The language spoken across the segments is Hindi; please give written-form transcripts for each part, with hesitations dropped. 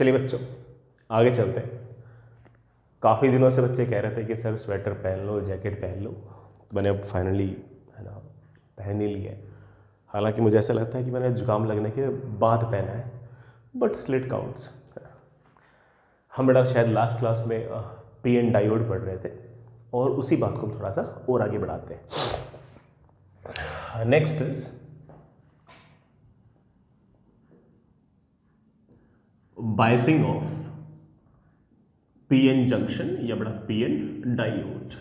चलिए बच्चों आगे चलते हैं। काफ़ी दिनों से बच्चे कह रहे थे कि सर स्वेटर पहन लो, जैकेट पहन लो, तो मैंने अब फाइनली है ना पहन ही लिया है। हालांकि मुझे ऐसा लगता है कि मैंने जुकाम लगने के बाद पहना है, बट स्लिट काउंट्स। हम बेटा शायद लास्ट क्लास में पी एन डायोड पढ़ रहे थे और उसी बात को हम थोड़ा सा और आगे बढ़ाते हैं। Next is biasing of PN junction या बड़ा पीएन डायोड।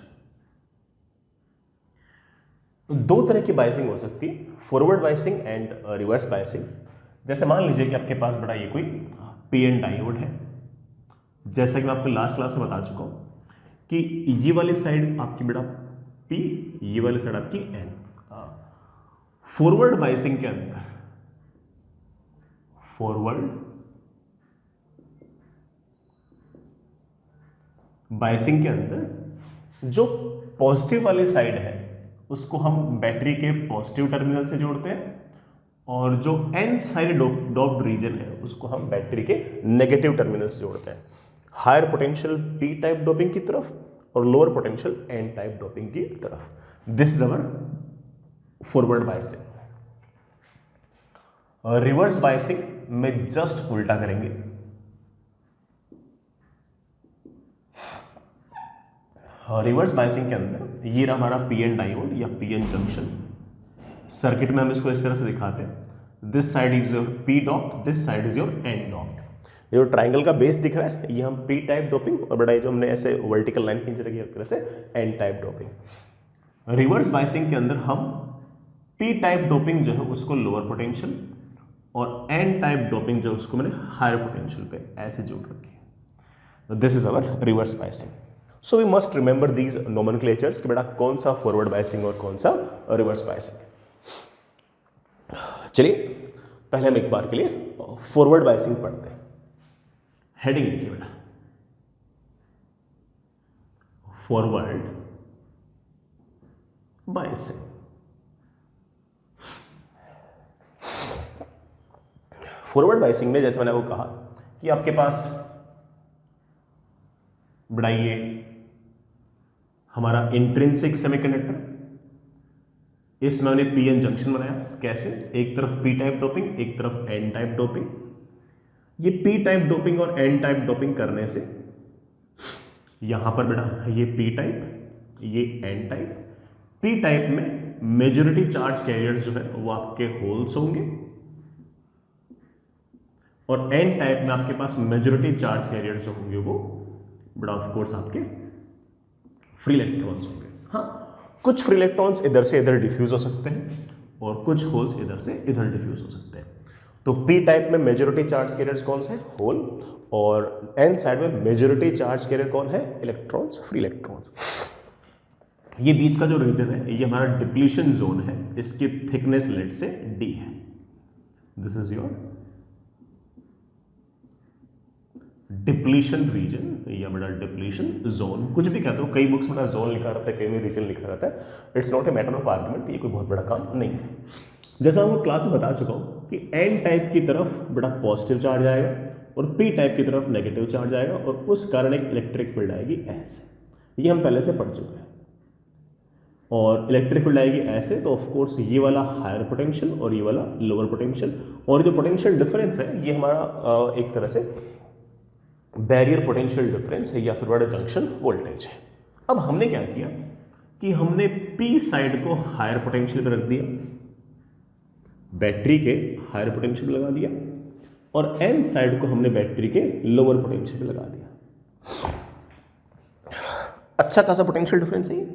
दो तरह की बायसिंग हो सकती है, forward biasing and reverse biasing. जैसे मान लीजिए कि आपके पास बड़ा ये कोई पीएन डायोड है, जैसा कि मैं आपको लास्ट क्लास में बता चुका हूं कि ये वाली साइड आपकी बेटा पी, ये वाली साइड आपकी एन। फॉरवर्ड बायसिंग के अंदर फॉरवर्ड बायसिंग के अंदर जो पॉजिटिव वाली साइड है उसको हम बैटरी के पॉजिटिव टर्मिनल से जोड़ते हैं और जो एन साइड डोप्ड रीजन है उसको हम बैटरी के नेगेटिव टर्मिनल से जोड़ते हैं। Higher potential P type doping की तरफ और lower potential N type doping की तरफ। This is our forward biasing. Reverse biasing में जस्ट उल्टा करेंगे। रिवर्स बायसिंग के अंदर ये रहा हमारा पीएन डायोड या पीएन जंक्शन। सर्किट में हम इसको इस तरह से दिखाते हैं, this side is your P dot, this side is your N dot. ये जो ट्राइंगल का बेस दिख रहा है ये हम पी टाइप डोपिंग, और बड़ा ये जो हमने ऐसे वर्टिकल लाइन खींच रखी है एक तरह से N type doping. Reverse biasing के अंदर हम पी टाइप डोपिंग जो है उसको लोअर पोटेंशियल और एन टाइप डोपिंग जो उसको मैंने हायर पोटेंशियल पे ऐसे जोड़ रखी है। This is our reverse biasing. So we must remember these nomenclatures कि बेटा कौन सा फॉरवर्ड बायसिंग और कौन सा रिवर्स बायसिंग। चलिए पहले हम एक बार के लिए फॉरवर्ड बायसिंग पढ़ते हैं। हेडिंग लिखिए बेटा, फॉरवर्ड बायसिंग। फॉरवर्ड बायसिंग में जैसे मैंने वो कहा कि आपके पास बड़ा ये हमारा इंट्रिंसिक सेमीकंडक्टर, इसमें हमने पीएन जंक्शन बनाया। कैसे? एक तरफ पी टाइप डोपिंग, एक तरफ एन टाइप डोपिंग। ये पी टाइप डोपिंग और एन टाइप डोपिंग करने से यहां पर बेटा ये पी टाइप, ये एन टाइप। पी टाइप में मेजॉरिटी चार्ज कैरियर्स जो है वो आपके होल्स होंगे और एन टाइप में आपके पास मेजॉरिटी चार्ज कैरियर्स जो होंगे वो बड़ा ऑफ कोर्स आपके फ्री इलेक्ट्रॉन्स होंगे। हाँ, कुछ फ्री इलेक्ट्रॉन्स इधर से इधर डिफ्यूज हो सकते हैं और कुछ होल्स इधर से इधर डिफ्यूज हो सकते हैं। तो पी टाइप में मेजॉरिटी चार्ज कैरियर्स कौन से? होल। और एन साइड में मेजॉरिटी चार्ज कैरियर कौन है? Electrons, free electrons. ये बीच का जो रीजन है ये हमारा डिप्लीशन जोन है, इसकी थिकनेस लेट से डी है। This is your depletion region या बड़ा डिप्लीशन जोन, कुछ भी कहते हो। कई बुक्स में जोन लिखा रहता है, कई में रीजन लिखा रहता है। It's not a matter of argument, ये कोई बहुत बड़ा काम नहीं है। जैसा मैं क्लास में बता चुका हूं कि एन टाइप की तरफ बड़ा पॉजिटिव चार्ज आएगा और पी टाइप की तरफ नेगेटिव चार्ज आएगा और उस कारण एक इलेक्ट्रिक फील्ड आएगी ऐसे। ये हम पहले से पढ़ चुके हैं। और इलेक्ट्रिक फील्ड आएगी ऐसे, तो ऑफ कोर्स ये वाला हायर पोटेंशियल और ये वाला लोअर पोटेंशियल, और जो पोटेंशियल डिफरेंस है ये हमारा एक तरह से बैरियर पोटेंशियल डिफरेंस है या फिर बड़ा जंक्शन वोल्टेज है। अब हमने क्या किया कि हमने पी साइड को हायर पोटेंशियल पे रख दिया, बैटरी के हायर पोटेंशियल पे लगा दिया, और एन साइड को हमने बैटरी के लोअर पोटेंशियल पे लगा दिया। अच्छा खासा पोटेंशियल डिफरेंस है,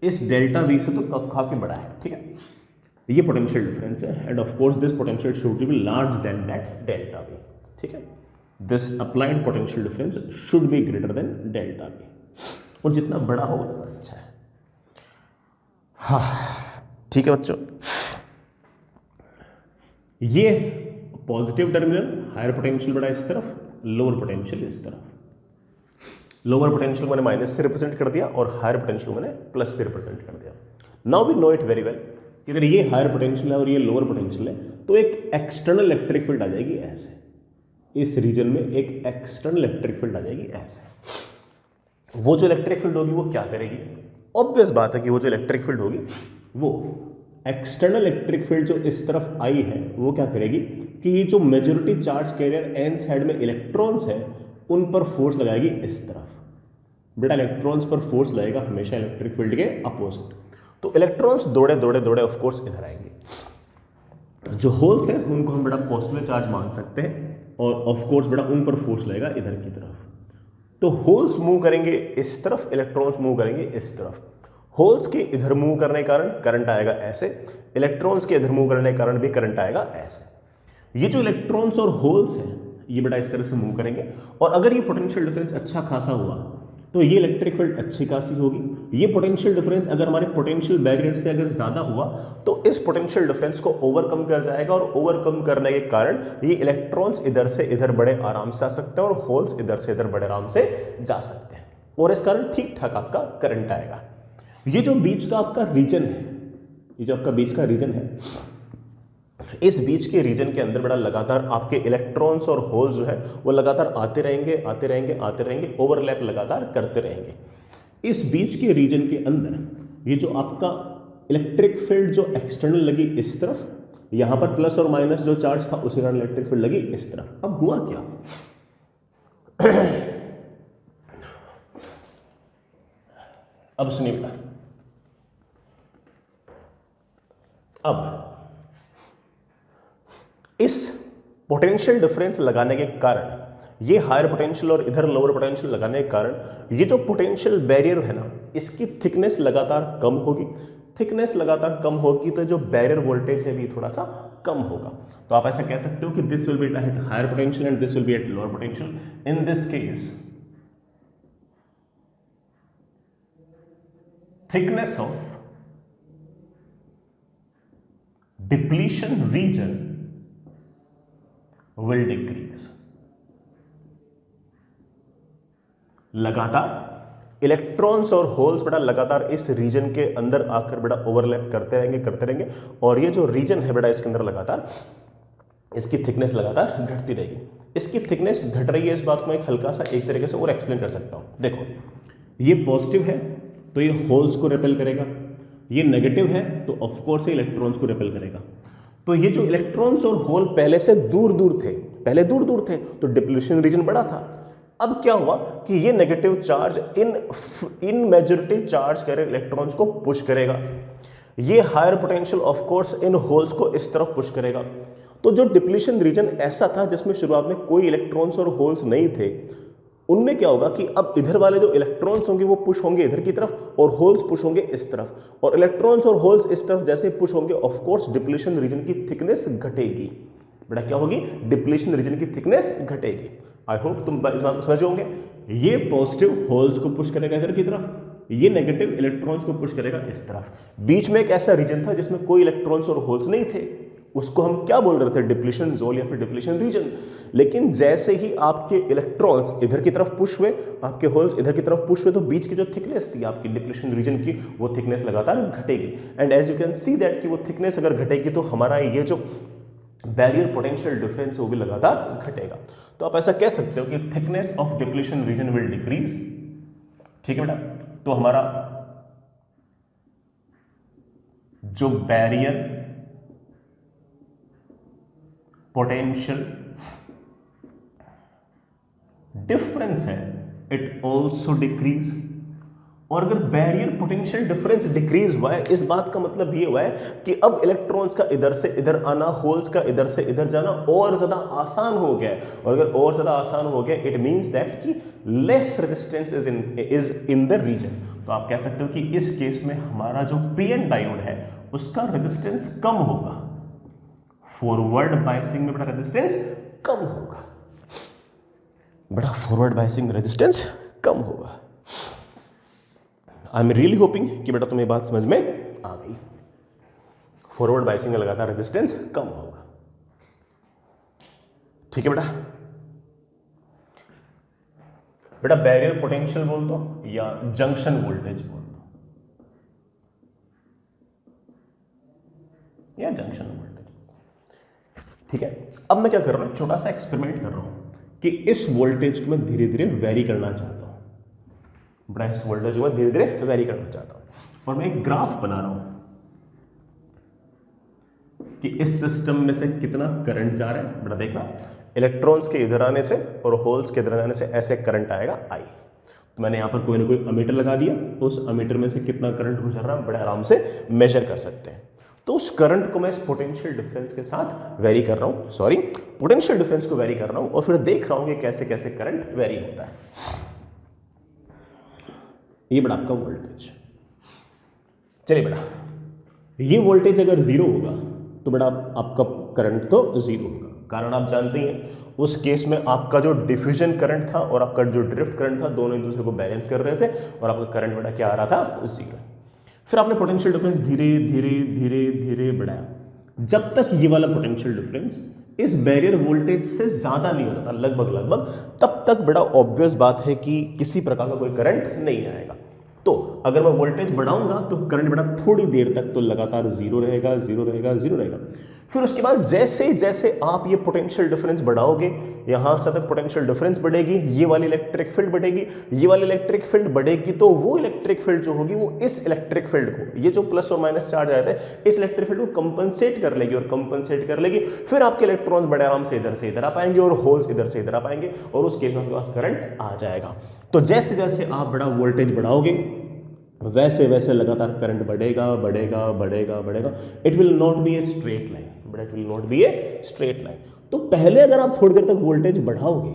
इस डेल्टा वी से तो काफी बड़ा है। ठीक है, ये पोटेंशियल डिफरेंस है and of course this potential should be large than that delta V. ठीक है, this applied potential difference should be greater than delta V, और जितना बड़ा हो उतना अच्छा है। हाँ ठीक है बच्चों, ये पॉजिटिव टर्मिनल हायर पोटेंशियल बड़ा इस तरफ, लोअर पोटेंशियल इस तरफ। लोअर पोटेंशियल मैंने माइनस से रिप्रेजेंट कर दिया और हायर पोटेंशियल मैंने प्लस से रिप्रेजेंट कर दिया। Now we know it very well कि अगर ये हायर पोटेंशियल है और ये लोअर पोटेंशियल है तो एक एक्सटर्नल इलेक्ट्रिक फील्ड आ जाएगी ऐसे। इस रीजन में एक एक्सटर्नल इलेक्ट्रिक फील्ड आ जाएगी ऐसे। वो जो इलेक्ट्रिक फील्ड होगी वो क्या करेगी, ऑब्वियस बात है कि वो जो इलेक्ट्रिक फील्ड होगी वो एक्सटर्नल इलेक्ट्रिक फील्ड जो इस तरफ आई है वो क्या करेगी कि ये जो majority charge carrier N side में इलेक्ट्रॉन्स है उन पर फोर्स लगाएगी इस तरफ। बेटा इलेक्ट्रॉन्स पर फोर्स लगेगा हमेशा इलेक्ट्रिक फील्ड के अपोजिट, तो इलेक्ट्रॉन्स दौड़े दौड़े दौड़े ऑफ कोर्स इधर आएंगे। जो होल्स हैं उनको हम बेटा पॉजिटिव चार्ज मान सकते हैं और ऑफ कोर्स बेटा उन पर फोर्स लगेगा इधर की तरफ। तो होल्स मूव करेंगे इस तरफ, इलेक्ट्रॉन्स मूव करेंगे इस तरफ। होल्स के इधर मूव करने के कारण करंट आएगा ऐसे, इलेक्ट्रॉन्स के इधर मूव करने के कारण भी करंट आएगा ऐसे। ये जो इलेक्ट्रॉन्स और होल्स हैं ये बेटा इस तरह से मूव करेंगे और अगर ये पोटेंशियल डिफरेंस अच्छा खासा हुआ तो ये इलेक्ट्रिक फील्ड अच्छी खासी होगी। ये पोटेंशियल डिफरेंस अगर हमारे पोटेंशियल बैरियर से अगर ज्यादा हुआ तो इस पोटेंशियल डिफरेंस को ओवरकम कर जाएगा और ओवरकम करने के कारण ये इलेक्ट्रॉन्स इधर से इधर बड़े आराम से आ सकते हैं और होल्स इधर से इधर बड़े आराम से जा सकते हैं और इस कारण ठीक ठाक आपका करंट आएगा। ये जो बीच का आपका रीजन है, ये जो आपका बीच का रीजन है, इस बीच के रीजन के अंदर बड़ा लगातार आपके इलेक्ट्रॉन्स और होल्स जो है वो लगातार आते रहेंगे आते रहेंगे आते रहेंगे, ओवरलैप लगातार करते रहेंगे। इस बीच के रीजन के अंदर ये जो आपका इलेक्ट्रिक फील्ड जो एक्सटर्नल लगी इस तरफ, यहां पर प्लस और माइनस जो चार्ज था उसी कारण इलेक्ट्रिक फील्ड लगी इस तरफ। अब हुआ क्या अब सुनिए बेटा, अब इस पोटेंशियल डिफरेंस लगाने के कारण, ये हायर पोटेंशियल और इधर लोअर पोटेंशियल लगाने के कारण ये जो पोटेंशियल बैरियर है ना इसकी थिकनेस लगातार कम होगी। थिकनेस लगातार कम होगी तो जो बैरियर वोल्टेज है भी थोड़ा सा कम होगा। तो आप ऐसा कह सकते हो कि this will be at higher potential and this will be at lower potential. In this case thickness of depletion region will decrease। लगातार इलेक्ट्रॉन्स और होल्स बेटा लगातार इस रीजन के अंदर आकर बेटा ओवरलैप करते रहेंगे और ये जो रीजन है बेटा इसके अंदर लगातार इसकी थिकनेस लगातार घटती रहेगी। इसकी थिकनेस घट रही है इस बात को मैं एक हल्का सा एक तरीके से और एक्सप्लेन कर सकता हूं। देखो ये पॉजिटिव है तो ये होल्स को रिपेल करेगा, ये नेगेटिव है तो ऑफकोर्स ये इलेक्ट्रॉन्स को रिपेल करेगा। तो ये जो इलेक्ट्रॉन्स और होल पहले से दूर दूर थे, पहले दूर दूर थे तो डिप्लीशन रीजन बड़ा था। अब क्या हुआ कि ये नेगेटिव चार्ज इन मेजॉरिटी चार्ज करे इलेक्ट्रॉन्स को पुश करेगा, ये हायर पोटेंशियल ऑफ कोर्स इन होल्स को इस तरफ पुश करेगा। तो जो डिप्लीशन रीजन ऐसा था जिसमें शुरुआत में कोई इलेक्ट्रॉन्स और होल्स नहीं थे, उनमें क्या होगा कि अब इधर वाले जो इलेक्ट्रॉन्स होंगे वो पुश होंगे इधर की तरफ और होल्स पुश होंगे इस तरफ, और इलेक्ट्रॉन्स और होल्स इस तरफ जैसे पुश होंगे ऑफ कोर्स डिप्लीशन रीजन की थिकनेस घटेगी। बेटा क्या होगी, डिप्लीशन रीजन की थिकनेस घटेगी। आई होप तुम इस बात को समझ होंगे। ये पॉजिटिव होल्स को पुश करेगा इधर की तरफ, ये नेगेटिव इलेक्ट्रॉन्स को पुश करेगा इस तरफ। बीच में एक ऐसा रीजन था जिसमें कोई इलेक्ट्रॉन्स और होल्स नहीं थे, उसको हम क्या बोल रहे थे, डिप्लीशन जोन या फिर डिप्लीशन रीजन। लेकिन जैसे ही आपके इलेक्ट्रॉन्स इधर की तरफ पुश हुए, आपके होल्स इधर की तरफ पुश हुए, तो बीच की जो थिकनेस थी आपकी डिप्लीशन रीजन की वो थिकनेस लगातार घटेगी। And as you can see that कि वो थिकनेस अगर घटेगी तो हमारा ये जो बैरियर पोटेंशियल डिफरेंस वो भी लगातार घटेगा। तो आप ऐसा कह सकते हो कि thickness of depletion reason will decrease. ठीक है बेटा, तो हमारा जो बैरियर पोटेंशियल डिफरेंस है इट ऑल्सो डिक्रीज। और अगर बैरियर पोटेंशियल डिफरेंस डिक्रीज हुआ है, इस बात का मतलब ये हुआ है कि अब इलेक्ट्रॉन्स का इधर से इधर आना, होल्स का इधर से इधर जाना और ज्यादा आसान हो गया है। और अगर और ज्यादा आसान हो गया इट मींस दैट कि less resistance is in the region. तो आप कह सकते हो कि इस केस में हमारा जो पीएन डायोड है उसका रेजिस्टेंस कम होगा, फॉरवर्ड बायसिंग में बड़ा रेजिस्टेंस कम होगा, बड़ा फॉरवर्ड बायसिंग रेजिस्टेंस कम होगा। आई एम रियली होपिंग कि बेटा तुम्हें बात समझ में आ गई। फॉरवर्ड बायसिंग का लगातार रेजिस्टेंस कम होगा। ठीक है बेटा, बेटा बैरियर पोटेंशियल बोल दो या जंक्शन वोल्टेज बोल दो या जंक्शन वोल्टेज। ठीक है, अब मैं क्या कर रहा हूं, छोटा सा एक्सपेरिमेंट कर रहा हूं। कि इस वोल्टेज को मैं धीरे धीरे वेरी करना चाहता हूं, बड़ा इस वोल्टेज को मैं धीरे धीरे वेरी करना चाहता हूं, और मैं एक ग्राफ बना रहा हूं कि इस सिस्टम में से कितना करंट जा रहा है। बड़ा देखना, इलेक्ट्रॉन्स के इधर आने से और होल्स के इधर आने से ऐसे करंट आएगा आई। तो मैंने यहां पर कोई ना कोई अमीटर लगा दिया, उस अमीटर में से कितना करंट गुजर रहा है बड़े आराम से मेजर कर सकते हैं। तो उस करंट को मैं इस पोटेंशियल डिफरेंस के साथ वेरी कर रहा हूं, सॉरी पोटेंशियल डिफरेंस को वेरी कर रहा हूं, और फिर देख रहा हूं कि कैसे कैसे करंट वेरी होता है। ये बड़ा आपका वोल्टेज, चलिए बड़ा ये वोल्टेज अगर जीरो होगा तो बड़ा आपका करंट तो जीरो होगा, कारण आप जानते हैं उस केस में आपका जो डिफ्यूजन करंट था और आपका जो ड्रिफ्ट करंट था दोनों एक दूसरे को बैलेंस कर रहे थे और आपका करंट बड़ा क्या आ रहा था, जीरो। फिर आपने पोटेंशियल डिफरेंस धीरे धीरे धीरे धीरे बढ़ाया, जब तक ये वाला पोटेंशियल डिफरेंस इस बैरियर वोल्टेज से ज्यादा नहीं हो जाता लगभग, तब तक बड़ा ऑब्वियस बात है कि किसी प्रकार का कोई करंट नहीं आएगा। तो अगर मैं वोल्टेज बढ़ाऊंगा तो करंट बड़ा थोड़ी देर तक तो लगातार जीरो रहेगा, जीरो रहेगा, जीरो रहेगा। फिर उसके बाद जैसे जैसे आप ये पोटेंशियल डिफरेंस बढ़ाओगे, यहां से तक पोटेंशियल डिफरेंस बढ़ेगी, ये वाली इलेक्ट्रिक फील्ड बढ़ेगी, ये वाली इलेक्ट्रिक फील्ड बढ़ेगी, तो वो इलेक्ट्रिक फील्ड जो होगी वो इस इलेक्ट्रिक फील्ड को, ये जो प्लस और माइनस चार्ज आया था, इस इलेक्ट्रिक फील्ड को कंपनसेट कर लेगी और कंपनसेट कर लेगी। फिर आपके इलेक्ट्रॉन्स बड़े आराम से इधर से इधर आ पाएंगे और होल्स इधर से इधर आ पाएंगे, और उस केस में आपके पास करंट आ जाएगा। तो जैसे जैसे आप बड़ा वोल्टेज बढ़ाओगे वैसे वैसे लगातार करंट बढ़ेगा बढ़ेगा बढ़ेगा बढ़ेगा। It will not be a straight line, but it will not be a straight line. तो पहले अगर आप थोड़ी देर तक वोल्टेज बढ़ाओगे,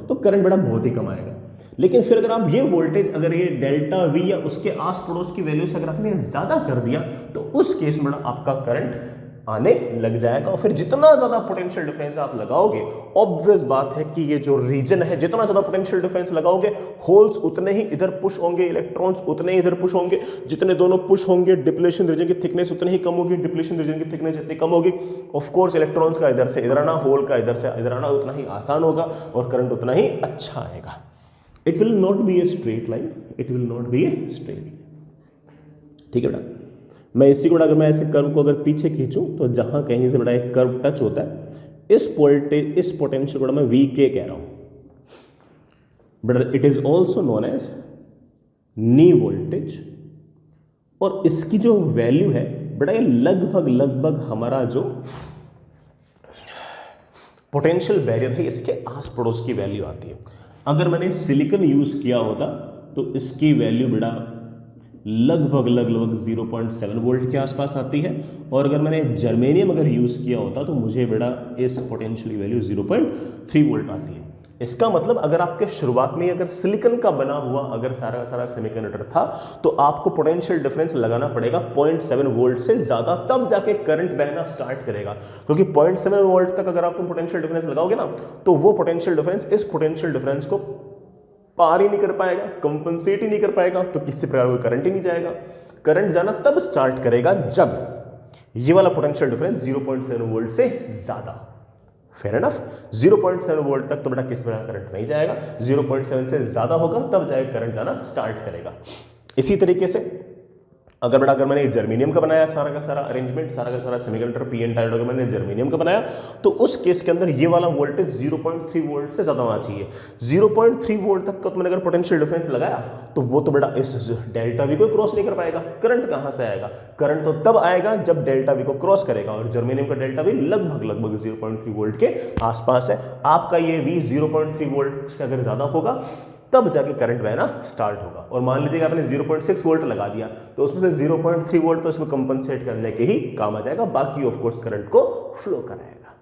तो करंट बड़ा बहुत ही कम आएगा। लेकिन फिर अगर आप ये वोल्टेज, अगर ये डेल्टा वी या उसके आस पड़ोस की वैल्यू से अगर आपने ज्यादा कर दिया, तो उस केस में आपका करंट आने लग जाएगा। और फिर जितना ज्यादा पोटेंशियल डिफरेंस आप लगाओगे, ऑब्वियस बात है कि ये जो रीजन है, जितना ज्यादा पोटेंशियल डिफरेंस लगाओगे, होल्स उतने ही इधर पुश होंगे, इलेक्ट्रॉन्स उतने ही इधर पुश होंगे। जितने दोनों पुश होंगे, डिप्लेशन रीजन की थिकनेस उतनी ही कम होगी, डिप्लेशन रीजन की थिकनेस जितनी कम होगी, ऑफ कोर्स इलेक्ट्रॉन्स का इधर से इधर आना, होल का इधर से इधर आना उतना ही आसान होगा और करंट उतना ही अच्छा आएगा। It will not be a straight line, it will not be a straight line. ठीक है बेटा, मैं इसी को अगर मैं ऐसे कर्व को अगर पीछे खींचूं तो जहां कहीं से बड़ा एक कर्व टच होता है, इस पोटेंशियल को मैं वी के कह रहा हूं, but it is also known as knee voltage. और इसकी जो वैल्यू है बड़ा, ये लगभग हमारा जो पोटेंशियल बैरियर है इसके आस पड़ोस की वैल्यू आती है। अगर मैंने सिलिकॉन यूज किया होता तो इसकी वैल्यू बड़ा लगभग 0.7 वोल्ट के आसपास आती है, और अगर मैंने जर्मेनियम अगर यूज किया होता तो मुझे बड़ा इस पोटेंशियल वैल्यू 0.3 वोल्ट आती है। इसका मतलब अगर आपके शुरुआत में अगर सिलिकॉन का बना हुआ अगर सारा सेमीकंडक्टर था, तो आपको पोटेंशियल डिफरेंस लगाना पड़ेगा 0.7 वोल्ट से ज्यादा, तब जाके करंट बहना स्टार्ट करेगा। क्योंकि 0.7 वोल्ट तक अगर आप पोटेंशियल डिफरेंस लगाओगे ना, तो वो पोटेंशियल डिफरेंस इस पोटेंशियल डिफरेंस को पार ही नहीं कर पाएगा, कंपनसेट ही नहीं कर पाएगा, तो किसी प्रकार कोई करंट ही नहीं जाएगा। करंट जाना तब स्टार्ट करेगा जब ये वाला पोटेंशियल डिफरेंस 0.7 वोल्ट से ज्यादा। फेयर एनफ, 0.7 वोल्ट तक तो बेटा किसी प्रकार करंट नहीं जाएगा, 0.7 से ज्यादा होगा तब जाएगा करंट जाना स्टार्ट करेगा। इसी तरीके से अगर मैंने जर्मेनियम का बनाया सारा का सारा अरेंजमेंट, सारा का सारा सेमीकंडक्टर पी एन टाइप, अगर मैंने जर्मेनियम का बनाया, तो उस केस के अंदर ये वाला वोल्टेज 0.3 वोल्ट से ज्यादा होना चाहिए। 0.3 वोल्ट तक का तो मैंने अगर पोटेंशियल डिफरेंस लगाया, तो वो तो बेटा इस डेल्टा वी को क्रॉस नहीं कर पाएगा। करंट कहां से आएगा? करंट तो तब आएगा जब डेल्टा वी को क्रॉस करेगा, और जर्मेनियम का डेल्टा वी लगभग 0.3 वोल्ट के आसपास है। आपका ये वी 0.3 वोल्ट से अगर ज्यादा होगा तब जाके करंट बहना स्टार्ट होगा। और मान लीजिए आपने 0.6 वोल्ट लगा दिया, तो उसमें से 0.3 वोल्ट तो इसको कंपनसेट करने के ही काम आ जाएगा, बाकी ऑफ कोर्स करंट को फ्लो कराएगा।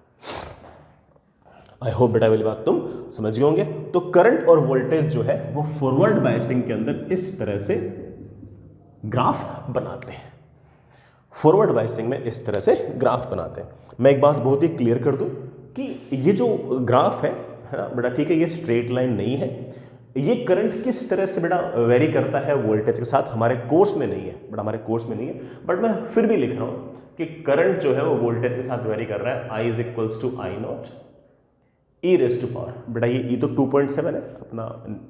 आई होप बेटा वाली बात तुम समझ गए होंगे। तो करंट और वोल्टेज जो है वो फॉरवर्ड बायसिंग के अंदर इस तरह से ग्राफ बनाते हैं। फॉरवर्ड बायसिंग में इस तरह से ग्राफ बनाते हैं। मैं एक बात बहुत ही क्लियर कर दूं कि ये जो ग्राफ है ना बेटा, ठीक है, ये स्ट्रेट लाइन नहीं है। ये करंट किस तरह से बेटा वेरी करता है वोल्टेज के साथ हमारे कोर्स में नहीं है, बट हमारे कोर्स में नहीं है, बट मैं फिर भी लिख रहा हूं कि करंट जो है वो वोल्टेज के साथ वेरी कर रहा है। I is equals to I naught e raise to power, बेटा ये तो 2.7 है अपना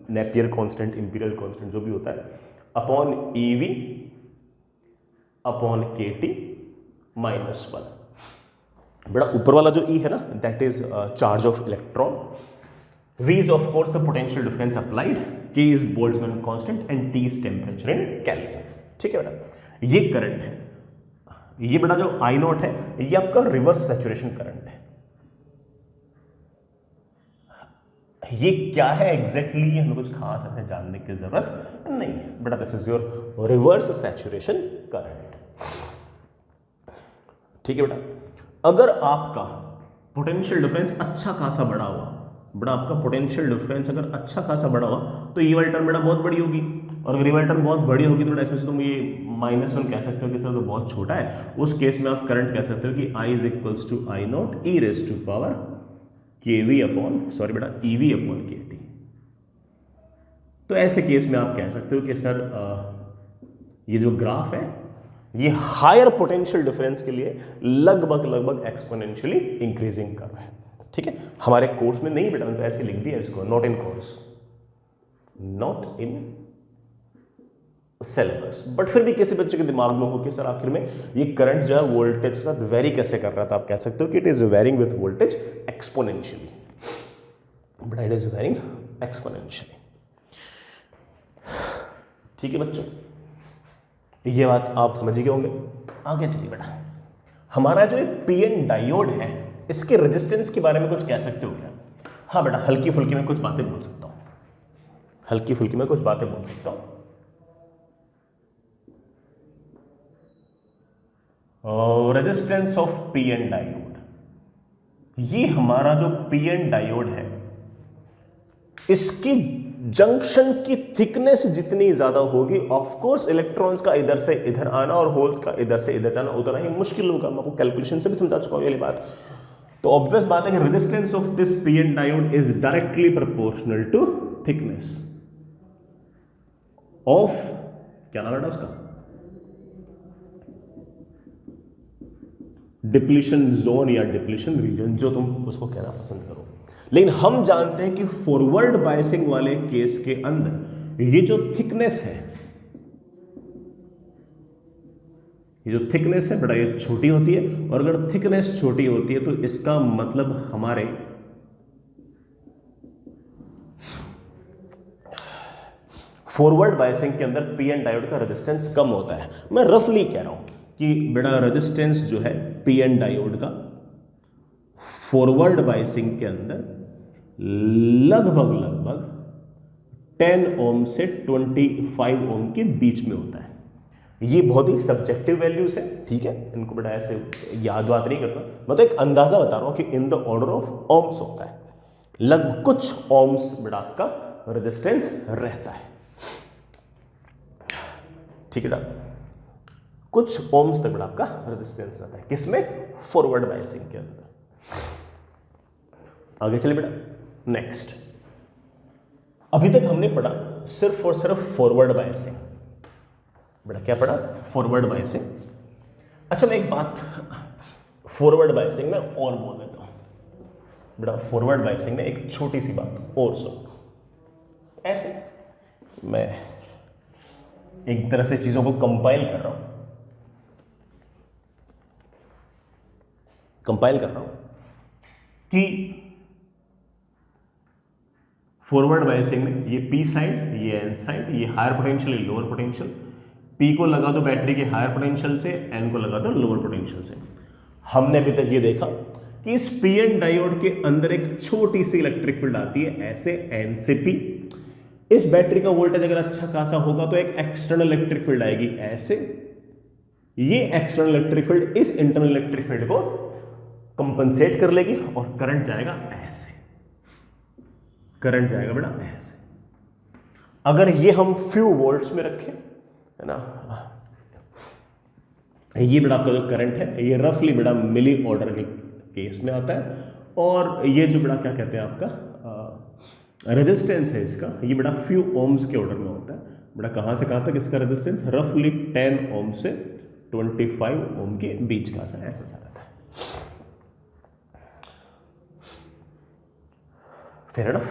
नेपियर कांस्टेंट, इंपीरियल कांस्टेंट जो भी होता है, अपॉन EV अपॉन KT -1। बेटा ऊपर वाला जो E है ना, that is charge of electron, V is of course the potential difference applied, K is Boltzmann constant and T is temperature in Kelvin। ठीक है बेटा, ये करंट है, ये बेटा जो I नॉट है ये आपका रिवर्स सैचुरेशन करंट है। ये क्या है एग्जैक्टली हमें कुछ खास ऐसे जानने की जरूरत नहीं है बेटा, this is your reverse saturation current. ठीक है बेटा, अगर आपका पोटेंशियल डिफरेंस अच्छा खासा बड़ा हुआ, बड़ा आपका पोटेंशियल डिफरेंस अगर अच्छा खासा बड़ा हुआ तो ये वाली टर्म बेटा बहुत बड़ी होगी, और अगर ये वाली टर्म बहुत बड़ी होगी तो बेटा इसमें से तुम ये -1 कह सकते हो कि सर तो बहुत छोटा है, उस केस में आप करंट कह सकते हो कि I is equals to I naught e raise to power KV upon sorry बेटा EV अपॉन KT। तो ऐसे केस में आप कह सकते हो कि सर ये जो ग्राफ है ये हायर पोटेंशियल डिफरेंस के लिए लगभग एक्सपोनेंशियली इंक्रीजिंग कर रहा है। ठीक है, हमारे कोर्स में नहीं बेटा, तो ऐसे लिख दिया इसको, not in course, not in syllabus, but फिर भी किसी बच्चे के दिमाग में हो कि सर आखिर में ये करंट जो है वोल्टेज के साथ वेरी कैसे कर रहा था, आप कह सकते हो कि it is varying with voltage exponentially, but it is varying exponentially. ठीक है बच्चों, ये बात आप समझ गए होंगे। आगे चलिए बेटा, हमारा जो एक पीएन डायोड है इसके रेजिस्टेंस के बारे में कुछ कह सकते हो क्या? हाँ बेटा, हल्की फुल्की में कुछ बातें बोल सकता हूं, हल्की फुल्की में कुछ बातें बोल सकता हूं। रेजिस्टेंस ऑफ पीएन डायोड, ये हमारा जो पीएन डायोड है इसकी जंक्शन की थिकनेस जितनी ज्यादा होगी, ऑफ कोर्स इलेक्ट्रॉन्स का इधर से इधर आना और होल्स का इधर से इधर जाना उतना ही मुश्किल होगा। मैं आपको कैलकुलेशन से भी समझा चुका हूं ये बात। तो ऑब्वियस बात है कि resistance of this PN diode is directly proportional to thickness of, क्या नाम है उसका, डिप्लीशन जोन या डिप्लीशन रीजन, जो तुम उसको कहना पसंद करो। लेकिन हम जानते हैं कि फॉरवर्ड बायसिंग वाले केस के अंदर ये जो थिकनेस है, ये जो थिकनेस है बेटा ये छोटी होती है, और अगर थिकनेस छोटी होती है तो इसका मतलब हमारे फॉरवर्ड बायसिंग के अंदर पीएन डायोड का रेजिस्टेंस कम होता है। मैं रफली कह रहा हूं कि बेटा रेजिस्टेंस जो है पीएन डायोड का फॉरवर्ड बायसिंग के अंदर लगभग 10 ओम से 25 ओम के बीच में होता है। ये बहुत ही सब्जेक्टिव वैल्यूज है, ठीक है, इनको बेटा ऐसे याद बात नहीं करना, मैं तो एक अंदाजा बता रहा हूं कि in the order of ohms होता है, लगभग कुछ ओम्स बेटा आपका रेजिस्टेंस रहता है। ठीक है ना, कुछ ओम्स तक बेटा आपका रेजिस्टेंस रहता है, किसमें, फॉरवर्ड बायसिंग के अंदर। आगे चलिए बेटा, नेक्स्ट, अभी तक हमने पढ़ा सिर्फ और सिर्फ फॉरवर्ड बायसिंग। बेटा क्या पढ़ा, फॉरवर्ड बायसिंग। अच्छा मैं एक बात फॉरवर्ड बायसिंग में और बोल देता हूं बेटा, फॉरवर्ड बायसिंग में एक छोटी सी बात और सुन। ऐसे मैं एक तरह से चीजों को कंपाइल कर रहा हूं, कि फॉरवर्ड बायसिंग में ये पी साइड, ये एन साइड, ये हायर पोटेंशियल, ये लोअर पोटेंशियल, पी को लगा दो बैटरी के हायर पोटेंशियल से, एन को लगा दो लोअर पोटेंशियल से। हमने अभी तक ये देखा कि इस पीएन डायोड के अंदर एक छोटी सी इलेक्ट्रिक फील्ड आती है ऐसे, एन से पी। इस बैटरी का वोल्टेज अगर अच्छा खासा होगा तो एक एक्सटर्नल इलेक्ट्रिक फील्ड आएगी ऐसे, ये एक्सटर्नल इलेक्ट्रिक फील्ड इस इंटरनल इलेक्ट्रिक फील्ड को कंपनसेट कर लेगी और करंट जाएगा ऐसे, करंट जाएगा बेटा ऐसे। अगर ये हम फ्यू वोल्ट्स में रखें, है ना, ये बेटा आपका जो करंट है ये रफली बेटा मिली ऑर्डर के केस में आता है, और ये जो बेटा क्या कहते हैं आपका रेजिस्टेंस है इसका, ये बेटा फ्यू ओम्स के ऑर्डर में होता है। बेटा कहां से कहां तक इसका रेजिस्टेंस, रफली 10 ओम से 25 ओम के बीच का ऐसा सा रहता है। Fair enough.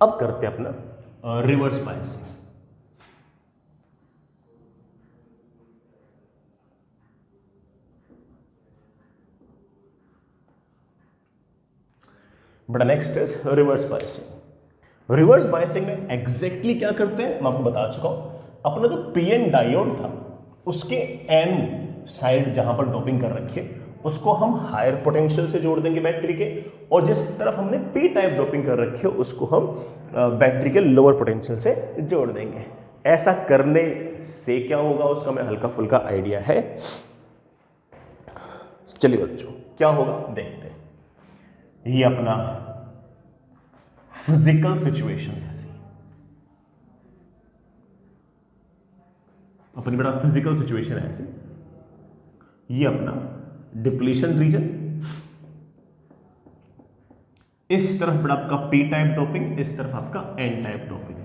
अब करते हैं अपना reverse biasing. But next is reverse biasing. Reverse biasing में एग्जैक्टली क्या करते हैं मैं आपको बता चुका हूं। अपना जो पीएन डायोड था उसके एन साइड जहां पर डोपिंग कर रखी है उसको हम हायर पोटेंशियल से जोड़ देंगे बैटरी के, और जिस तरफ हमने पी टाइप डोपिंग कर रखी है उसको हम बैटरी के लोअर पोटेंशियल से जोड़ देंगे। ऐसा करने से क्या होगा उसका मैं हल्का फुल्का आइडिया है। चलिए बच्चों क्या होगा देखते हैं। ये अपना फिजिकल सिचुएशन ऐसी, अपनी बड़ा फिजिकल सिचुएशन है ऐसी। ये अपना डिप्लीशन रीजन, इस तरफ बड़ा आपका पी टाइप डोपिंग, इस तरफ आपका एन टाइप डोपिंग।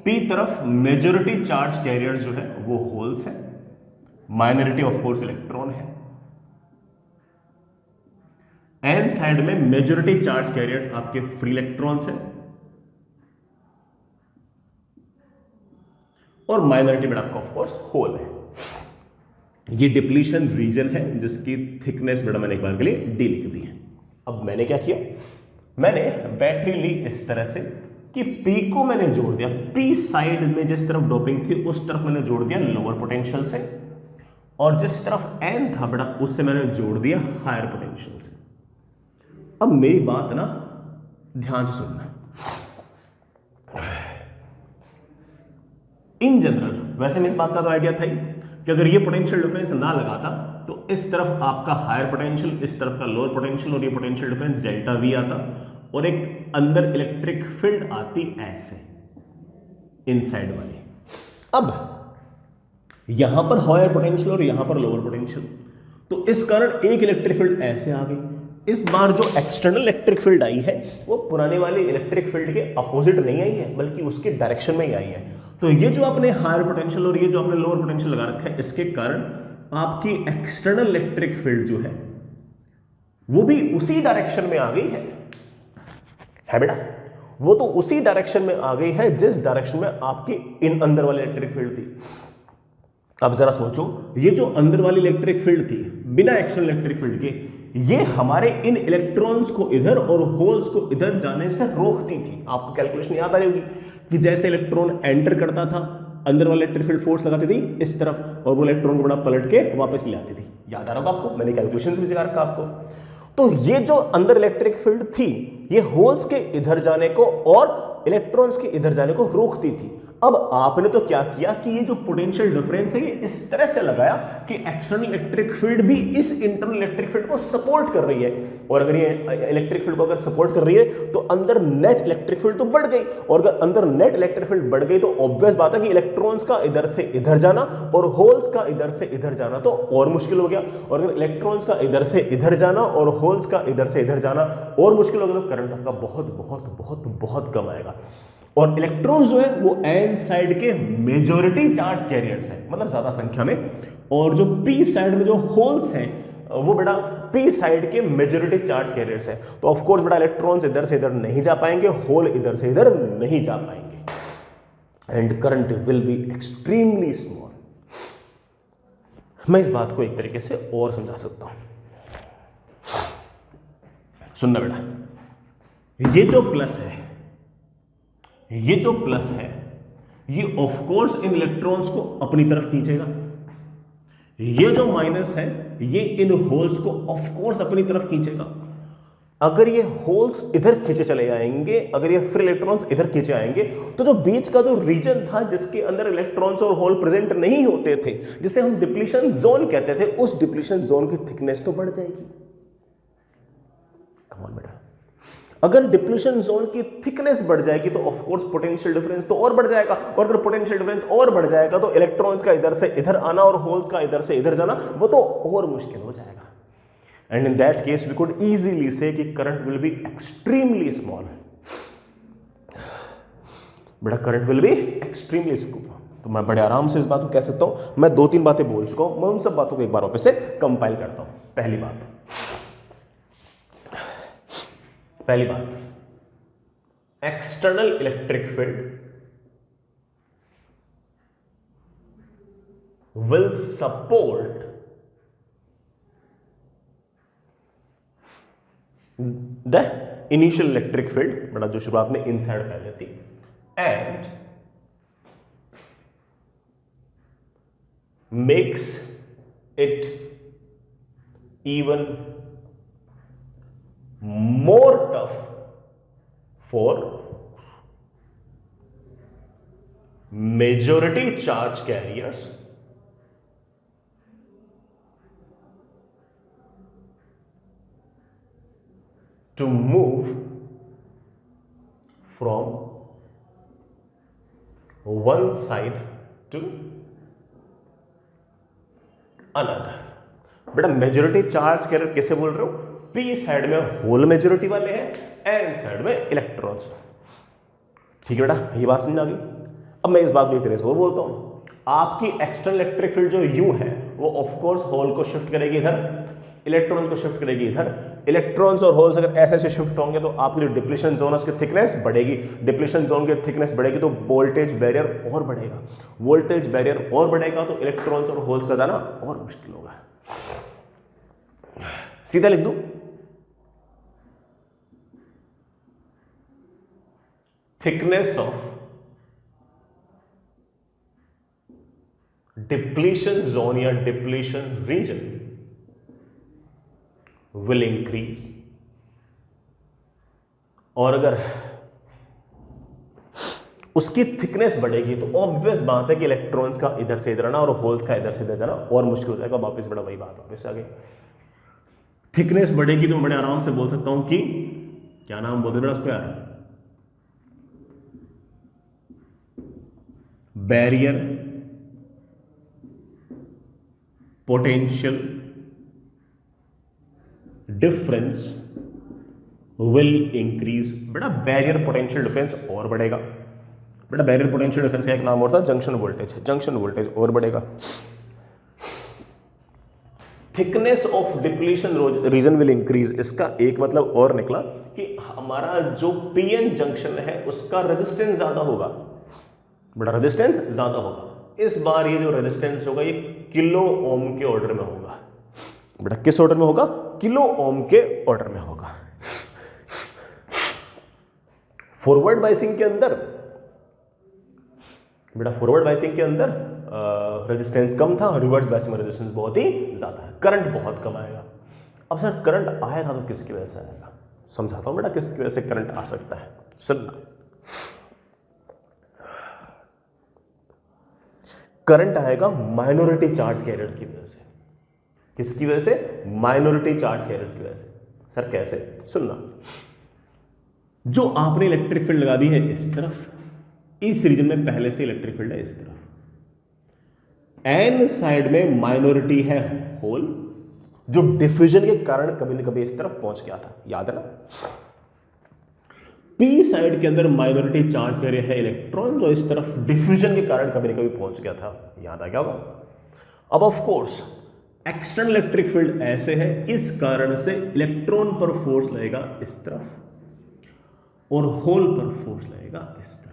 पी तरफ मेजॉरिटी चार्ज कैरियर जो है वो होल्स है, माइनॉरिटी ऑफ कोर्स इलेक्ट्रॉन है। एन साइड में मेजॉरिटी चार्ज कैरियर्स आपके फ्री इलेक्ट्रॉन्स हैं और माइनॉरिटी में आपका ऑफ कोर्स होल है। ये डिप्लीशन रीजन है जिसकी थिकनेस बेटा मैंने एक बार के लिए डी लिख दी है। अब मैंने क्या किया, मैंने बैटरी ली इस तरह से कि पी को मैंने जोड़ दिया, पी साइड में जिस तरफ डोपिंग थी उस तरफ मैंने जोड़ दिया लोअर पोटेंशियल से, और जिस तरफ एन था बेटा उससे मैंने जोड़ दिया हायर पोटेंशियल से। अब मेरी बात ना ध्यान से सुनना। इन जनरल वैसे में इस बात का तो आइडिया था ही कि अगर ये पोटेंशियल डिफरेंस ना लगाता तो इस तरफ आपका हायर पोटेंशियल, इस तरफ का लोअर पोटेंशियल, और ये पोटेंशियल डिफरेंस डेल्टा वी आता और एक अंदर इलेक्ट्रिक फील्ड आती ऐसे इनसाइड वाली। अब यहां पर हायर पोटेंशियल और यहां पर लोअर पोटेंशियल, तो इस कारण एक इलेक्ट्रिक फील्ड ऐसे आ गई। इस बार जो एक्सटर्नल इलेक्ट्रिक फील्ड आई है वो पुराने वाले इलेक्ट्रिक फील्ड के अपोजिट नहीं आई है बल्कि उसके डायरेक्शन में ही आई है। तो ये जो आपने हायर पोटेंशियल और ये जो आपने लोअर पोटेंशियल लगा रखा है इसके कारण आपकी एक्सटर्नल इलेक्ट्रिक फील्ड जो है वो भी उसी डायरेक्शन में आ गई है बेटा, वो तो उसी डायरेक्शन में आ गई है जिस डायरेक्शन में आपकी इन अंदर वाली इलेक्ट्रिक फील्ड थी। अब जरा सोचो, ये जो अंदर वाली इलेक्ट्रिक फील्ड थी बिना एक्सटर्नल इलेक्ट्रिक फील्ड के, ये हमारे इन इलेक्ट्रॉन्स को इधर और होल्स को इधर जाने से रोकती थी। आपको कैलकुलेशन याद आ रही होगी कि जैसे इलेक्ट्रॉन एंटर करता था अंदर वाले इलेक्ट्रिक फील्ड फोर्स लगाती थी इस तरफ, और वो इलेक्ट्रॉन को बड़ा पलट के वापस ले आती थी। याद आ रहा होगा आपको, मैंने कैलकुलेशन भी सिखा रखा आपको। तो ये जो अंदर इलेक्ट्रिक फील्ड थी ये होल्स के इधर जाने को और इलेक्ट्रॉन्स के इधर जाने को रोकती थी। अब आपने तो क्या किया कि ये जो पोटेंशियल डिफरेंस है ये इस तरह से लगाया कि एक्सटर्नल इलेक्ट्रिक फील्ड भी इस इंटरनल इलेक्ट्रिक फील्ड को सपोर्ट कर रही है, और अगर ये इलेक्ट्रिक फील्ड को अगर सपोर्ट कर रही है तो अंदर नेट इलेक्ट्रिक फील्ड तो बढ़ गई, और अगर अंदर नेट इलेक्ट्रिक फील्ड बढ़ गई तो ऑब्वियस बात है कि इलेक्ट्रॉन्स का इधर से इधर जाना और होल्स का इधर से इधर जाना तो और मुश्किल हो गया, और अगर इलेक्ट्रॉन्स का इधर से इधर जाना और होल्स का इधर से इधर जाना और मुश्किल हो गया तो करंट आपका बहुत बहुत बहुत बहुत कम आएगा। और इलेक्ट्रॉन्स जो है वो एन साइड के मेजॉरिटी चार्ज कैरियर्स हैं, मतलब ज्यादा संख्या में, और जो पी साइड में जो होल्स हैं वो बेटा पी साइड के मेजॉरिटी चार्ज कैरियर्स हैं। तो ऑफ कोर्स बेटा इलेक्ट्रॉन्स इधर से इधर नहीं जा पाएंगे, होल इधर से इधर नहीं जा पाएंगे, and current will be extremely small. मैं इस बात को एक तरीके से और समझा सकता हूं, सुनना बेटा, ये जो प्लस है, ये जो प्लस है ये ऑफ कोर्स इन इलेक्ट्रॉन्स को अपनी तरफ खींचेगा, ये जो माइनस है ये इन होल्स को ऑफ कोर्स अपनी तरफ खींचेगा। अगर ये होल्स इधर खींचे चले जाएंगे, अगर ये फ्री इलेक्ट्रॉन्स इधर खींचे आएंगे तो जो बीच का जो रीजन था जिसके अंदर इलेक्ट्रॉन्स और होल प्रेजेंट नहीं होते थे, जिसे हम डिप्लीशन जोन कहते थे, उस डिप्लीशन जोन की थिकनेस तो बढ़ जाएगी। कम ऑन बेटा, अगर डिप्लीशन जोन की थिकनेस बढ़ जाएगी तो ऑफ कोर्स पोटेंशियल डिफरेंस तो और बढ़ जाएगा, और अगर पोटेंशियल डिफरेंस और बढ़ जाएगा तो इलेक्ट्रॉन्स का इधर से इधर आना और होल्स का इधर से इधर जाना वो तो और मुश्किल हो जाएगा। And in that case we could easily say कि current will be extremely small. बड़ा current will be extremely small. तो मैं बड़े आराम से इस बात को कह सकता हूं। मैं 2-3 बातें बोल चुका हूं, मैं उन सब बातों को एक बार वापस से कंपाइल करता हूं। पहली बात, external electric field will support the initial electric field बड़ा जो शुरुआत में इनसाइड पहले थी and makes it even more tough for majority charge carriers to move from one side to another. बेटा मेजोरिटी चार्ज कैरियर कैसे बोल रहे हो? पी साइड में होल मेजोरिटी वाले हैं, एन साइड में इलेक्ट्रॉन्स। ठीक है बेटा, ये बात समझ आ गई। अब मैं इस बात को एक तरह से और बोलता हूं, आपकी एक्सटर्नल इलेक्ट्रिक फील्ड जो यू है वो ऑफ कोर्स होल को शिफ्ट करेगी इधर, इलेक्ट्रॉन्स को शिफ्ट करेगी इधर। इलेक्ट्रॉन्स और होल्स अगर ऐसे ऐसे शिफ्ट होंगे तो आपकी जो डिप्लीशन जोन है उसकी थिकनेस बढ़ेगी। डिप्लीशन जोन की थिकनेस बढ़ेगी तो वोल्टेज बैरियर और बढ़ेगा। वोल्टेज बैरियर और बढ़ेगा तो इलेक्ट्रॉन्स और होल्स का जाना और मुश्किल होगा। सीधा लिख दूं, थिकनेस ऑफ डिप्लीशन जोन या डिप्लीशन रीजन विल इंक्रीज। और अगर उसकी थिकनेस बढ़ेगी तो ऑब्वियस बात है कि इलेक्ट्रॉन्स का इधर से इधर आना और होल्स का इधर से इधर जाना और मुश्किल हो जाएगा। वापस बड़ा वही बात वापस आ गई। थिकनेस बढ़ेगी तो मैं बड़े आराम से बोल सकता हूं कि क्या नाम बोलते बेटा उसको यार, barrier potential difference will increase. बेटा बैरियर पोटेंशियल डिफरेंस और बढ़ेगा। बेटा बैरियर पोटेंशियल डिफरेंस का एक नाम और था जंक्शन वोल्टेज। जंक्शन वोल्टेज और बढ़ेगा। Thickness of depletion reason will increase, इसका एक मतलब और निकला कि हमारा जो पीएन जंक्शन है उसका रेजिस्टेंस ज्यादा होगा। बड़ा रेजिस्टेंस ज्यादा होगा। इस बार ये जो रेजिस्टेंस होगा ये किलो ओम के ऑर्डर में होगा। बेटा किस ऑर्डर में होगा? किलो ओम के ऑर्डर में होगा। फॉरवर्ड बायसिंग के अंदर बेटा फॉरवर्ड बायसिंग के अंदर रेजिस्टेंस कम था, रिवर्स बायसिंग में रेजिस्टेंस बहुत ही ज्यादा है, करंट बहुत कम आएगा। अब सर करंट आएगा तो किसकी वजह से आएगा? समझाता हूं बेटा किसकी वजह से करंट आ सकता है। सुनना, करंट आएगा माइनॉरिटी चार्ज कैरियर्स की वजह से। किसकी वजह से? माइनॉरिटी चार्ज कैरियर्स की वजह से। सर कैसे? सुनना, जो आपने इलेक्ट्रिक फील्ड लगा दी है इस तरफ, इस रीजन में पहले से इलेक्ट्रिक फील्ड है इस तरफ, एन साइड में माइनॉरिटी है होल, जो डिफ्यूजन के कारण कभी न कभी इस तरफ पहुंच गया था, याद है ना। पी साइड के अंदर माइनॉरिटी चार्ज कैरियर है इलेक्ट्रॉन, जो इस तरफ डिफ्यूजन के कारण कभी न कभी पहुंच गया था, याद आ गया होगा। अब of course external electric field ऐसे है, इस कारण से इलेक्ट्रॉन पर फोर्स लगेगा इस तरफ और होल पर फोर्स लगेगा इस तरफ,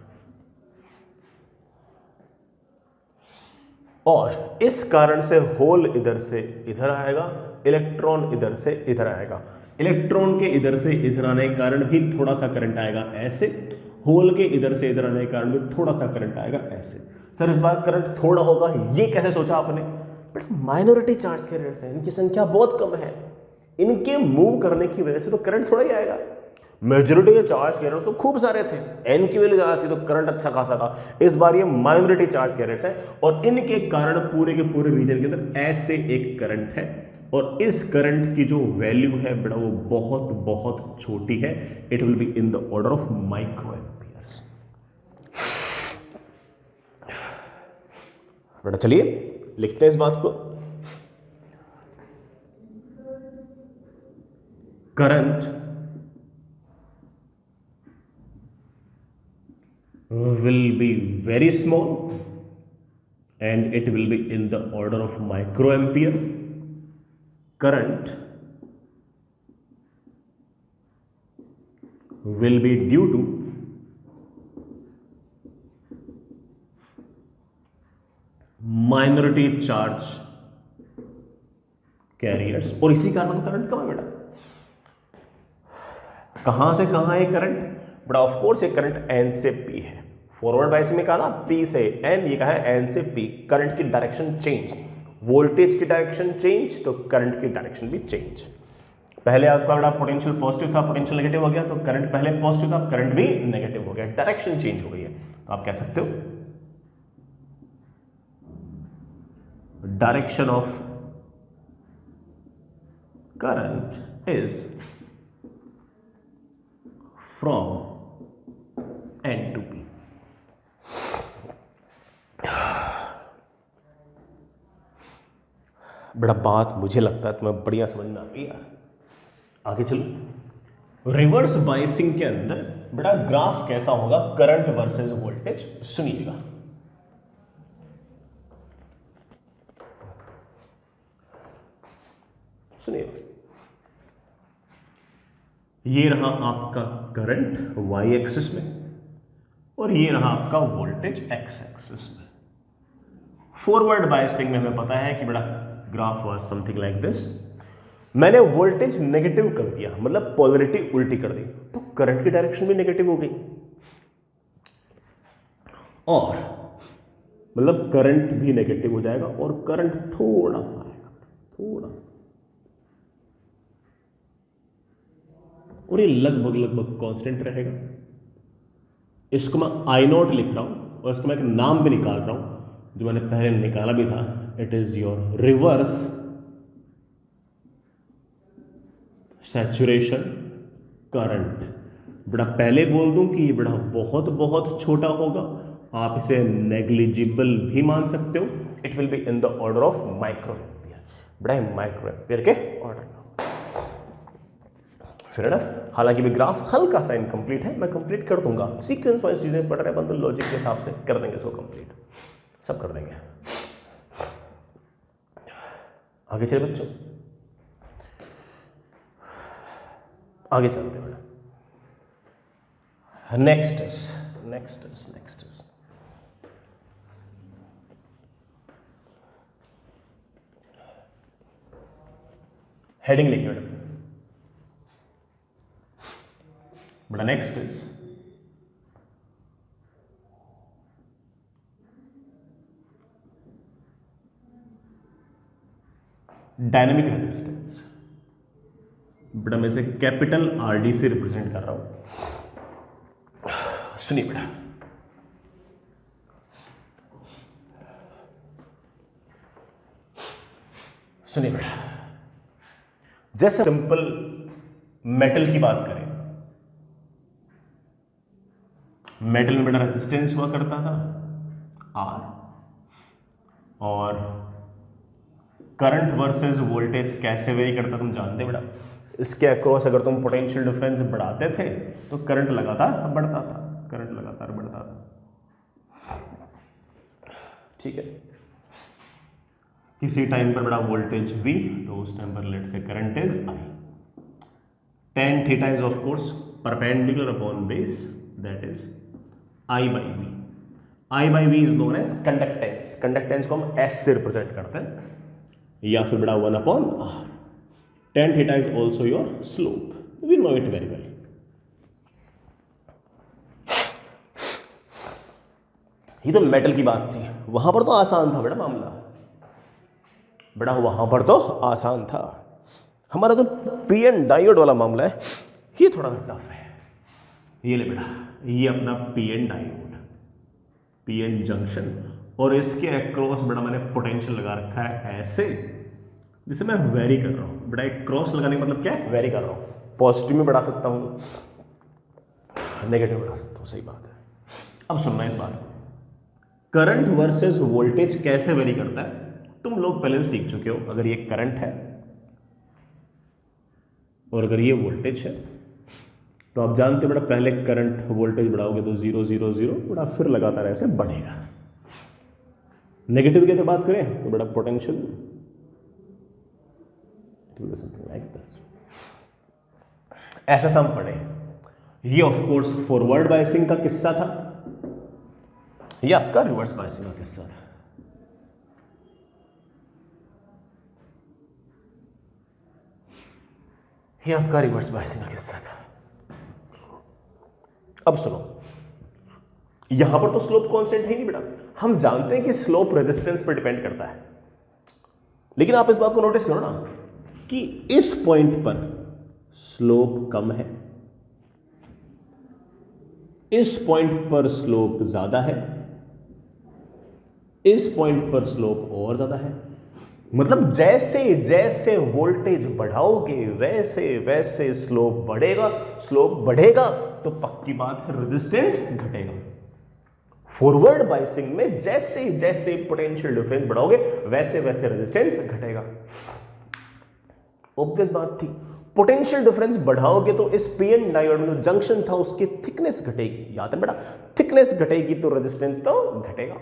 और इस कारण से होल इधर से इधर आएगा, इलेक्ट्रॉन इधर से इधर आएगा। इलेक्ट्रॉन के इधर से इधर आने के कारण भी थोड़ा सा करंट आएगा ऐसे, होल के इधर से इधर आने के कारण भी थोड़ा सा करंट आएगा ऐसे। सर इस बार करंट थोड़ा होगा, ये कैसे सोचा आपने? बट माइनॉरिटी चार्ज कैरियर्स हैं, इनकी संख्या बहुत कम है, इनके मूव करने की वजह से तो करंट थोड़ा ही आएगा। मेजोरिटी के चार्ज कैरियर्स तो खूब सारे थे, एन की वैल्यू ज्यादा थी तो करंट अच्छा खासा था। इस बार ये माइनॉरिटी चार्ज कैरियर्स हैं और इनके कारण पूरे के पूरे रीजन के अंदर ऐसे एक करंट है, और इस करंट की जो वैल्यू है बेटा वो बहुत बहुत छोटी है। It will be in the order of micro amperes. बेटा चलिए लिखते हैं इस बात को। Current will be very small and it will be in the order of microampere. Current will be due to minority charge carriers, और इसी कारण करंट कम है बेटा। कहां से कहां है करंट, बट ऑफ कोर्स ये करंट एन से पी है। फॉरवर्ड बायसिंग में कहा ना पी से एन, ये कहा है एन से पी। करंट की डायरेक्शन चेंज, वोल्टेज की डायरेक्शन चेंज तो करंट की डायरेक्शन भी चेंज। पहले आपका बड़ा पोटेंशियल पॉजिटिव था, पोटेंशियल नेगेटिव हो गया, तो करंट पहले पॉजिटिव था, करंट भी नेगेटिव हो गया, डायरेक्शन चेंज हो गई है। तो आप कह सकते हो direction of current is from N to P. बड़ा बात मुझे लगता है तुम्हें बढ़िया समझ में आती है। आगे चलो, रिवर्स बायसिंग के अंदर बड़ा ग्राफ कैसा होगा करंट वर्सेस वोल्टेज, सुनिएगा। सुनिए, ये रहा आपका करंट वाई एक्सिस में और ये रहा आपका वोल्टेज एक्स एक्सिस में। फॉरवर्ड बायसिंग में हमें पता है कि बड़ा graph was something like this. मैंने वोल्टेज नेगेटिव कर दिया, मतलब पोलरिटी उल्टी कर दी, तो करंट की डायरेक्शन भी नेगेटिव हो गई, और मतलब करंट भी नेगेटिव हो जाएगा और करंट थोड़ा सा आएगा, थोड़ा सा, और ये लगभग लगभग कांस्टेंट रहेगा। इसको मैं आई नॉट लिख रहा हूं और इसको मैं एक नाम भी निकाल रहा हूं जो मैंने पहले निकाला भी था, it is your reverse saturation current. बड़ा पहले बोल दूं कि ये बड़ा बहुत बहुत छोटा होगा, आप इसे नेग्लिजिबल भी मान सकते हो। It will be in the order of micro ampere, बड़ा माइक्रो एम्पियर के ऑर्डर में। फिर ना, हालांकि भी ग्राफ हल्का सा इनकम्प्लीट है, मैं कंप्लीट कर दूंगा। सीक्वेंस वाइज चीजें पढ़ रहे हैं तो लॉजिक के हिसाब से कर देंगे इसको कंप्लीट, सब कर देंगे। आगे चले बच्चों, आगे चलते हैं। नेक्स्ट इज हेडिंग लिखिए बेटा। बड़ा नेक्स्ट इज डायनेमिक रेजिस्टेंस। बड़ा मैं इसे कैपिटल आरडी से रिप्रेजेंट कर रहा हूं। सुनिए बेटा, सुनिए बेटा, जैसे सिंपल मेटल की बात करें, मेटल में बड़ा रेजिस्टेंस हुआ करता था आर, और करंट वर्सेस वोल्टेज कैसे वेरी करता तुम जानते बेटा। इसके अक्रॉस अगर तुम पोटेंशियल डिफरेंस बढ़ाते थे तो करंट लगातार बढ़ता था, करंट लगातार बढ़ता था, ठीक है। किसी टाइम पर बड़ा वोल्टेज V, तो उस टाइम पर लेट से current is I। tan theta is of course perpendicular upon base, that is I by V। I by V is known as conductance. Conductance को हम S से रिप्रेजेंट करते हैं, या फिर बड़ा 1 upon R। tan theta is also your slope, we know it very well. ये तो मेटल की बात थी, वहां पर तो आसान था बेटा मामला, बेटा वहां पर तो आसान था। हमारा जो पीएन डायोड वाला मामला है ये थोड़ा टफ है। ये ले बेटा, ये अपना पीएन डायोड, पीएन जंक्शन, और इसके अक्रॉस बेटा मैंने पोटेंशियल लगा रखा है ऐसे, जिसे मैं वेरी कर रहा हूं। बेटा एक क्रॉस लगाने का मतलब क्या है, वेरी कर रहा हूं। पॉजिटिव में बढ़ा सकता हूं, नेगेटिव बढ़ा सकता हूं, सही बात है। अब सुनना इस बात को, करंट वर्सेस वोल्टेज कैसे वेरी करता है तुम लोग पहले सीख चुके हो। अगर ये करंट है और अगर ये वोल्टेज है तो आप जानते हो बेटा पहले करंट वोल्टेज बढ़ाओगे तो 0 0 0 बड़ा, फिर लगातार ऐसे बढ़ेगा। नेगेटिव की अगर बात करें तो बड़ा पोटेंशियल समथिंग लाइक दिस, ऐसा हम पढ़े। ये ऑफ कोर्स फॉरवर्ड बायसिंग का किस्सा था, ये आपका रिवर्स बायसिंग का किस्सा था। ये आपका रिवर्स बायसिंग का किस्सा था। अब सुनो, यहां पर तो स्लोप कांस्टेंट है नहीं बेटा, हम जानते हैं कि स्लोप रेजिस्टेंस पर डिपेंड करता है, लेकिन आप इस बात को नोटिस करो ना कि इस पॉइंट पर स्लोप कम है, इस पॉइंट पर स्लोप ज्यादा है, इस पॉइंट पर स्लोप और ज्यादा है। मतलब जैसे जैसे वोल्टेज बढ़ाओगे वैसे वैसे स्लोप बढ़ेगा, स्लोप बढ़ेगा तो पक्की बात है रेजिस्टेंस घटेगा। फॉरवर्ड बायसिंग में जैसे जैसे पोटेंशियल डिफरेंस बढ़ाओगे वैसे वैसे रेजिस्टेंस घटेगा। ऑब्वियस बात थी, पोटेंशियल डिफरेंस बढ़ाओगे तो इस पीएन डायोड में जो जंक्शन था उसकी थिकनेस घटेगी, याद है बेटा, थिकनेस घटेगी तो रेजिस्टेंस तो घटेगा।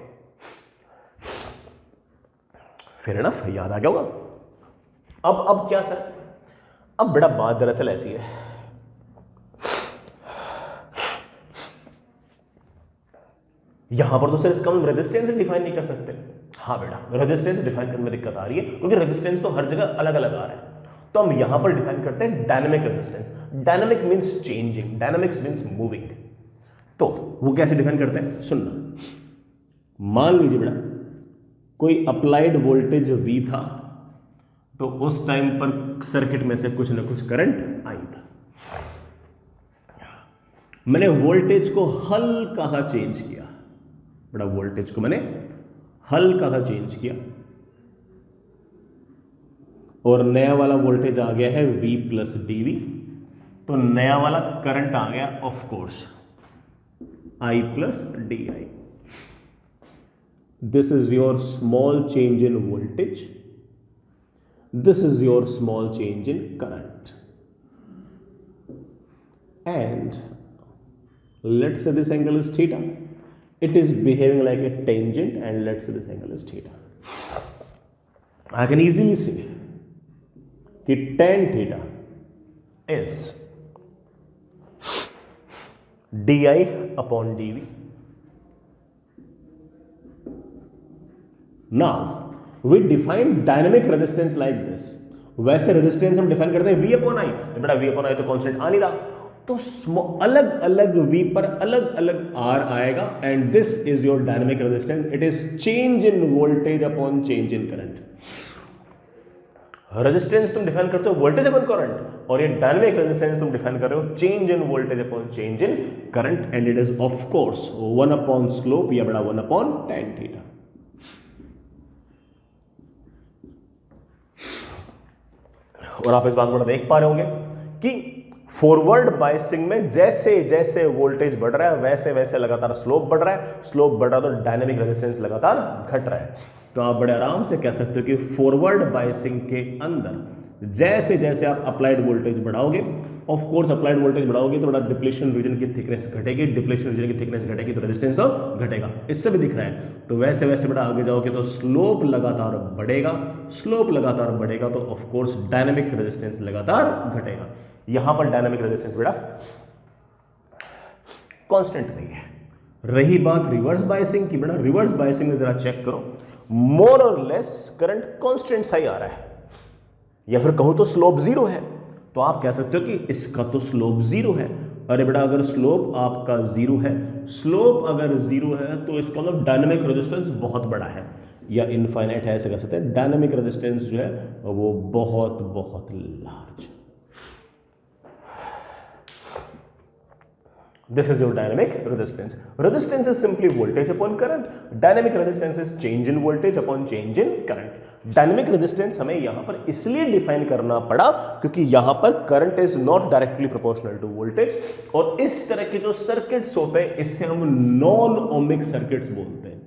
फिर है ना, याद आ गया होगा। अब क्या सर, अब बेटा बात दरअसल ऐसी है, यहां पर तो सर इसका हम रेजिस्टेंस डिफाइन नहीं कर सकते। हाँ बेटा, रेजिस्टेंस डिफाइन करने में दिक्कत आ रही है क्योंकि रेजिस्टेंस तो हर जगह अलग अलग आ रहा है। तो हम यहां पर डिफाइन करते हैं dynamic resistance. Dynamic means changing, dynamics means moving. तो वो कैसे डिफाइन करते हैं, सुनना। मान लीजिए बेटा कोई अप्लाइड वोल्टेज V था, तो उस टाइम पर सर्किट में से कुछ ना कुछ करंट आई था, मैंने वोल्टेज को हल्का सा चेंज किया, बड़ा वोल्टेज को मैंने हल्का सा चेंज किया और नया वाला वोल्टेज आ गया है V प्लस dV। तो नया वाला करंट आ गया of course I plus DI। This is your small change in voltage, this is your small change in current, and let's say this angle is theta, it is behaving like a tangent, and let's say this angle is theta. I can easily say कि tan theta is di upon dv. Now we define dynamic resistance like this। वैसे रेजिस्टेंस हम डिफाइन करते हैं V अपॉन आई, बेटा V अपॉन आई तो कांस्टेंट आ नहीं रहा, तो अलग अलग V पर अलग अलग R आएगा, and this is your dynamic resistance. It is change in voltage upon change in current. Resistance तुम डिफाइन करते हो वोल्टेज अपॉन करंट, और ये डायनेमिक रेजिस्टेंस तुम डिफाइन कर रहे हो change in voltage upon change in current, and it is of course 1 upon slope या बड़ा 1 अपॉन tan थीटा। और आप इस बात को देख पा रहे होंगे कि फॉरवर्ड बायसिंग में जैसे जैसे वोल्टेज बढ़ रहा है वैसे वैसे लगातार स्लोप बढ़ रहा है, स्लोप बढ़ रहा है तो डायनेमिक रेजिस्टेंस लगातार घट रहा है। तो आप बड़े आराम से कह सकते हो कि फॉरवर्ड बायसिंग के अंदर जैसे जैसे आप अप्लाइड वोल्टेज बढ़ाओगे, ऑफ कोर्स अप्लाइड वोल्टेज बढ़ाओगे तो बड़ा डिप्लेशन रीजन की थिकनेस घटेगी, डिप्लेशन रीजन की थिकनेस घटेगी तो रेजिस्टेंस घटेगा, इससे भी दिख रहा है। तो वैसे वैसे बड़ा आगे जाओगे तो स्लोप लगातार बढ़ेगा, स्लोप लगातार बढ़ेगा तो ऑफ कोर्स डायनेमिक रेजिस्टेंस लगातार घटेगा। यहां पर डायनेमिक रेजिस्टेंस बेटा कांस्टेंट नहीं है। रही बात रिवर्स बायसिंग की, बेटा रिवर्स बायसिंग में जरा चेक करो, मोर और लेस करंट कांस्टेंट सही आ रहा है, या फिर कहूं तो स्लोप जीरो है। तो आप कह सकते हो कि इसका तो स्लोप जीरो है। अरे बेटा अगर स्लोप आपका जीरो है, स्लोप अगर जीरो है तो इसका मतलब डायनेमिक रेजिस्टेंस बहुत बड़ा है या इनफाइनाइट है, ऐसे कह सकते हैं। डायनेमिक रेजिस्टेंस जो है वो बहुत बहुत large. This is your dynamic resistance. Resistance is simply voltage upon current. Dynamic resistance is change in voltage upon change in current. Dynamic resistance हमें यहाँ पर इसलिए डिफाइन करना पड़ा क्योंकि यहाँ पर current is not directly proportional to voltage, और इस तरह के जो सर्किट्स होते हैं इससे हम नॉन ओमिक सर्किट्स बोलते हैं।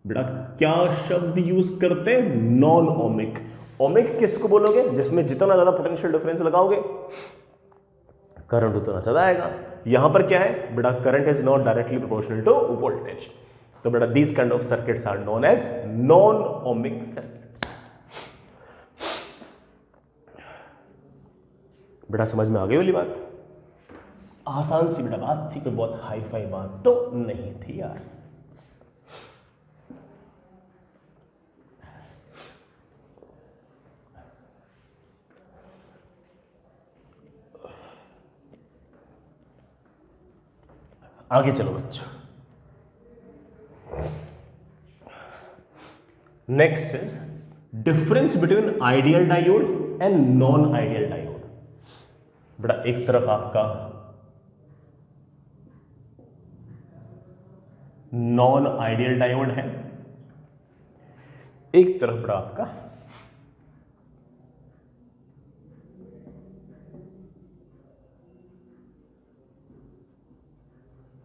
बेटा क्या शब्द यूज करते हैं, नॉन ओमिक। ओमिक किसको बोलोगे, जिसमें जितना ज्यादा पोटेंशियल डिफरेंस लगाओगे करंट उतना ज्यादा आएगा। यहां पर क्या है बेटा, current is not directly proportional to voltage, तो बेटा these kind of circuits are known as non ohmic circuit. बेटा समझ में आ गई वाली बात, आसान सी बेटा बात थी, कोई बहुत हाई फाई बात तो नहीं थी यार। आगे चलो बच्चों, next is difference between ideal diode and non ideal diode. बेटा एक तरफ आपका नॉन आइडियल डायोड है, एक तरफ बेटा आपका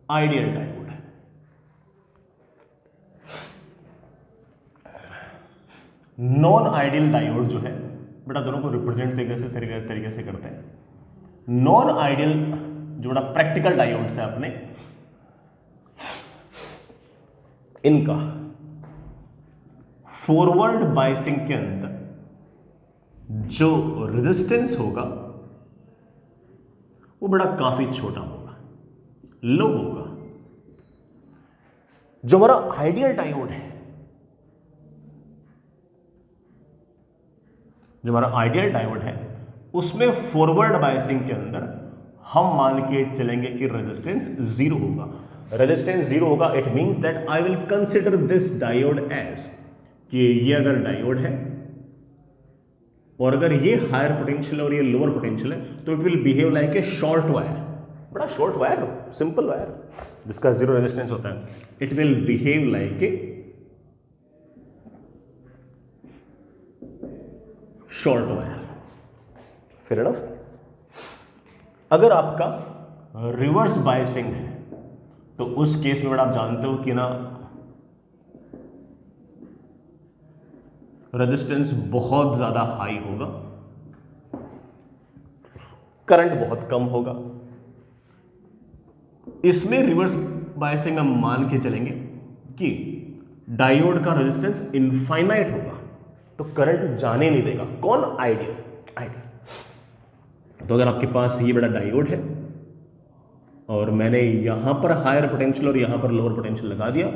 आइडियल डायोड है। नॉन आइडियल डायोड जो है बेटा दोनों को रिप्रेजेंट तरीके से करते हैं। नॉन आइडियल जो बेटा प्रैक्टिकल डायोड्स है अपने, इनका फॉरवर्ड बायसिंग के अंदर जो रेजिस्टेंस होगा वो बड़ा काफी छोटा होगा, लो होगा। जो हमारा आइडियल डायोड है, जो हमारा आइडियल डायोड है उसमें फॉरवर्ड बायसिंग के अंदर हम मान के चलेंगे कि रेजिस्टेंस जीरो होगा। रेजिस्टेंस जीरो होगा, it means that I will consider this diode as कि ये अगर डायोड है और अगर ये हायर पोटेंशियल और ये लोअर पोटेंशियल है तो it will behave like a short wire. बड़ा शॉर्ट वायर, सिंपल वायर जिसका जीरो रेजिस्टेंस होता है, it will behave like a short wire. Fair enough. अगर आपका रिवर्स बायसिंग है तो उस केस में बड़ा आप जानते हो कि ना रेजिस्टेंस बहुत ज्यादा हाई होगा, करंट बहुत कम होगा। इसमें रिवर्स बायसिंग हम मान के चलेंगे कि डायोड का रेजिस्टेंस इनफाइनाइट होगा तो करंट जाने नहीं देगा। कौन? आइडियल। तो अगर आपके पास ये बड़ा डायोड है और मैंने यहां पर हायर पोटेंशियल और यहां पर लोअर पोटेंशियल लगा दिया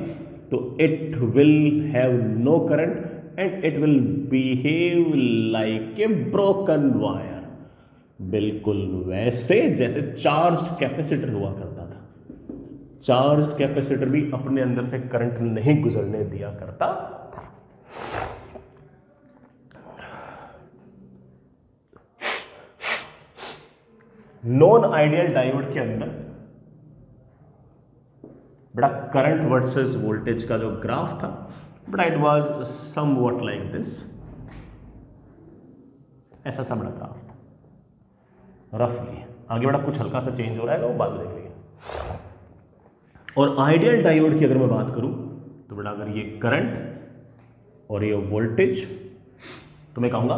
तो it will have no current and it will behave like a broken wire. बिल्कुल वैसे जैसे चार्ज्ड कैपेसिटर हुआ करता था। चार्ज्ड कैपेसिटर भी अपने अंदर से करंट नहीं गुजरने दिया करता था। नॉन आइडियल डायोड के अंदर बड़ा करंट वर्सेस वोल्टेज का जो ग्राफ था बड़ा it was somewhat like this, ऐसा सा बड़ा ग्राफ था रफली। आगे बड़ा कुछ हल्का सा चेंज हो रहा है वो बाद में देख लेंगे। और आइडियल डायोड की अगर मैं बात करूं तो बड़ा अगर ये करंट और ये वोल्टेज, तो मैं कहूंगा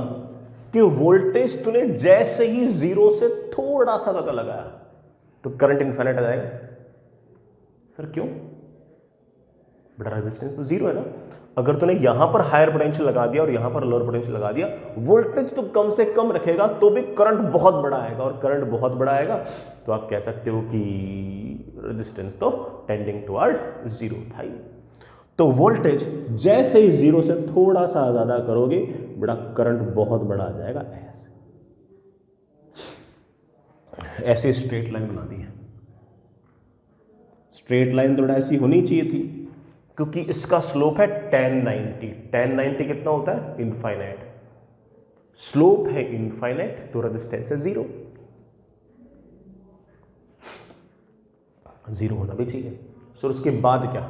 कि वोल्टेज तूने जैसे ही जीरो से थोड़ा सा ज्यादा लगाया तो करंट इनफाइनाइट आ जाएगा। सर क्यों? बेटा रेजिस्टेंस तो जीरो है ना। अगर तूने यहां पर हायर पोटेंशियल लगा दिया और यहां पर लोअर पोटेंशियल लगा दिया, वोल्टेज तो कम से कम रखेगा तो भी करंट बहुत बड़ा आएगा, और करंट बहुत बड़ा आएगा तो आप कह सकते हो कि रेजिस्टेंस तो टेंडिंग टुवर्ड जीरो था ही। तो वोल्टेज जैसे ही जीरो से थोड़ा सा ज्यादा करोगे बड़ा करंट बहुत बड़ा आ जाएगा। ऐसे स्ट्रेट लाइन बना दी है। स्ट्रेट लाइन तो ऐसी होनी चाहिए थी क्योंकि इसका स्लोप है tan 90। tan 90 कितना होता है? इनफाइनाइट। स्लोप है इनफाइनाइट तो रेजिस्टेंस है जीरो। जीरो होना भी चाहिए। सो उसके बाद क्या?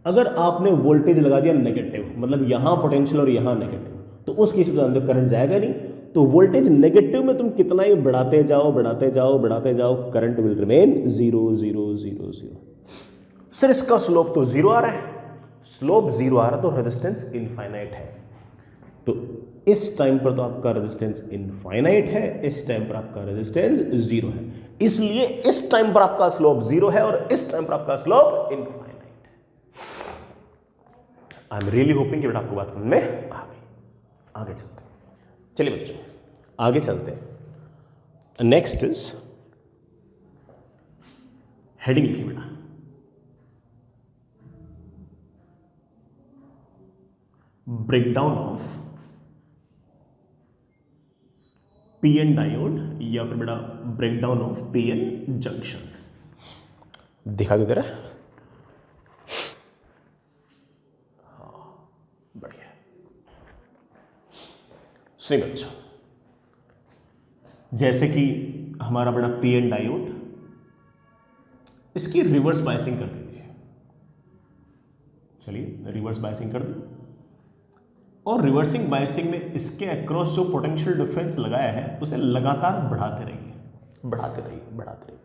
अगर आपने वोल्टेज लगा दिया नेगेटिव, मतलब यहां पोटेंशियल और यहां नेगेटिव, तो उस केस में अंदर करंट जाएगा नहीं। तो वोल्टेज नेगेटिव में तुम कितना ही बढ़ाते जाओ बढ़ाते जाओ बढ़ाते जाओ, current will remain zero zero zero zero. Sir इसका स्लोप तो जीरो आ रहा है। स्लोप जीरो आ रहा है तो रेजिस्टेंस इनफाइनाइट है। तो इस टाइम पर तो आपका रेजिस्टेंस इनफाइनाइट है, इस टाइम पर आपका रेजिस्टेंस जीरो है। इसलिए इस टाइम पर आपका स्लोप जीरो है और इस टाइम पर आपका स्लोप इनफाइनाइट है। आई एम रियली होपिंग कि बेटा आपको बात समझ में आ गई। आगे चलते हैं। चलिए बच्चों आगे चलते हैं। नेक्स्ट इज हेडिंग लिखिए बेटा, ब्रेकडाउन ऑफ पीएन डायोड, या फिर बेटा ब्रेकडाउन ऑफ पीएन जंक्शन। दिखा दो जरा। हाँ बढ़िया। सुनिए बच्चों, जैसे कि हमारा बड़ा पी एन डायोड, इसकी रिवर्स बायसिंग कर दीजिए। चलिए रिवर्स बायसिंग कर दी, और रिवर्सिंग बायसिंग में इसके अक्रॉस जो पोटेंशियल डिफरेंस लगाया है उसे लगातार बढ़ाते रहिए, बढ़ाते रहिए, बढ़ाते रहिए।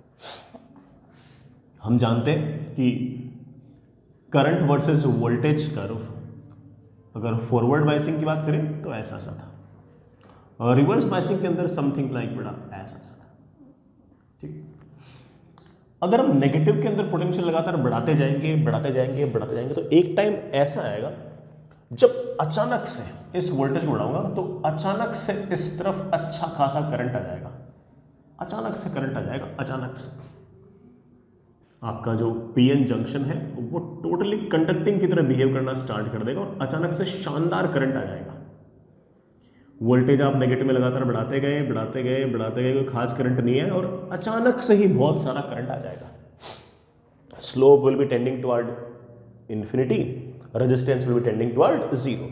हम जानते हैं कि करंट वर्सेस वोल्टेज कर्व, अगर फॉरवर्ड बायसिंग की बात करें तो ऐसा सा था, और रिवर्स बायसिंग के अंदर समथिंग लाइक बड़ा ऐसा सा था। ठीक, अगर हम नेगेटिव के अंदर पोटेंशियल लगातार बढ़ाते जाएंगे, बढ़ाते जाएंगे, बढ़ाते जाएंगे, तो एक टाइम ऐसा आएगा जब अचानक से इस वोल्टेज को बढ़ाऊंगा तो अचानक से इस तरफ अच्छा खासा करंट आ जाएगा, अचानक से करंट आ जाएगा, अचानक से आपका जो पीएन जंक्शन है वो टोटली कंडक्टिंग की तरह बिहेव करना स्टार्ट कर देगा और अचानक से शानदार करंट आ जाएगा। वोल्टेज आप नेगेटिव में लगातार बढ़ाते गए, बढ़ाते गए, बढ़ाते गए, कोई खास करंट नहीं है, और अचानक से ही बहुत सारा करंट आ जाएगा। Slope will be tending toward infinity, resistance will be tending toward zero.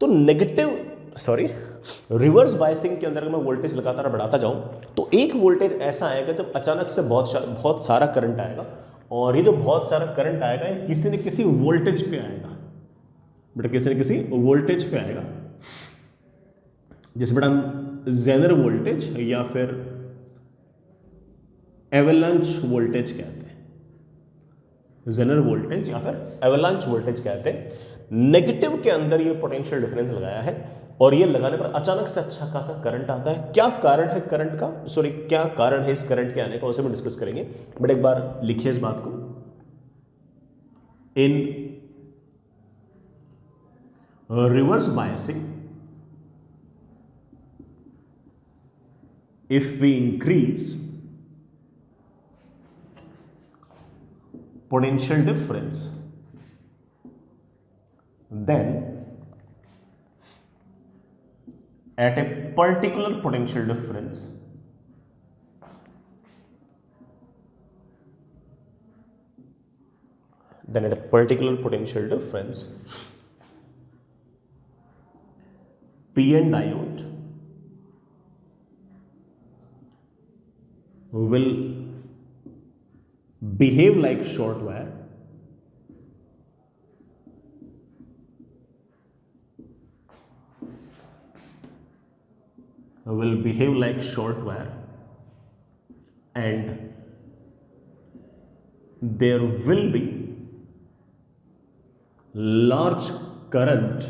तो रिवर्स बायसिंग के अंदर अगर मैं वोल्टेज लगातार बढ़ाता जाऊं तो एक वोल्टेज ऐसा आएगा जब अचानक से बहुत सारा करंट आएगा, और ये जो बहुत सारा करंट आएगा ये किसी न किसी वोल्टेज पे आएगा, बेटा किसी न किसी वोल्टेज पे आएगा, जिसे बेटा हम जेनर वोल्टेज या फिर एवलांच वोल्टेज कहते हैं। जेनर वोल्टेज या फिर एवलांच वोल्टेज कहते हैं। नेगेटिव के अंदर ये पोटेंशियल डिफरेंस लगाया है, और ये लगाने पर अचानक से अच्छा खासा करंट आता है। क्या कारण है करंट का, सॉरी क्या कारण है इस करंट के आने का, उसे भी डिस्कस करेंगे। बट एक बार लिखिए इस बात को, in reverse biasing if we increase potential difference, then at a particular potential difference PN diode will behave like short wire, and there will be large current,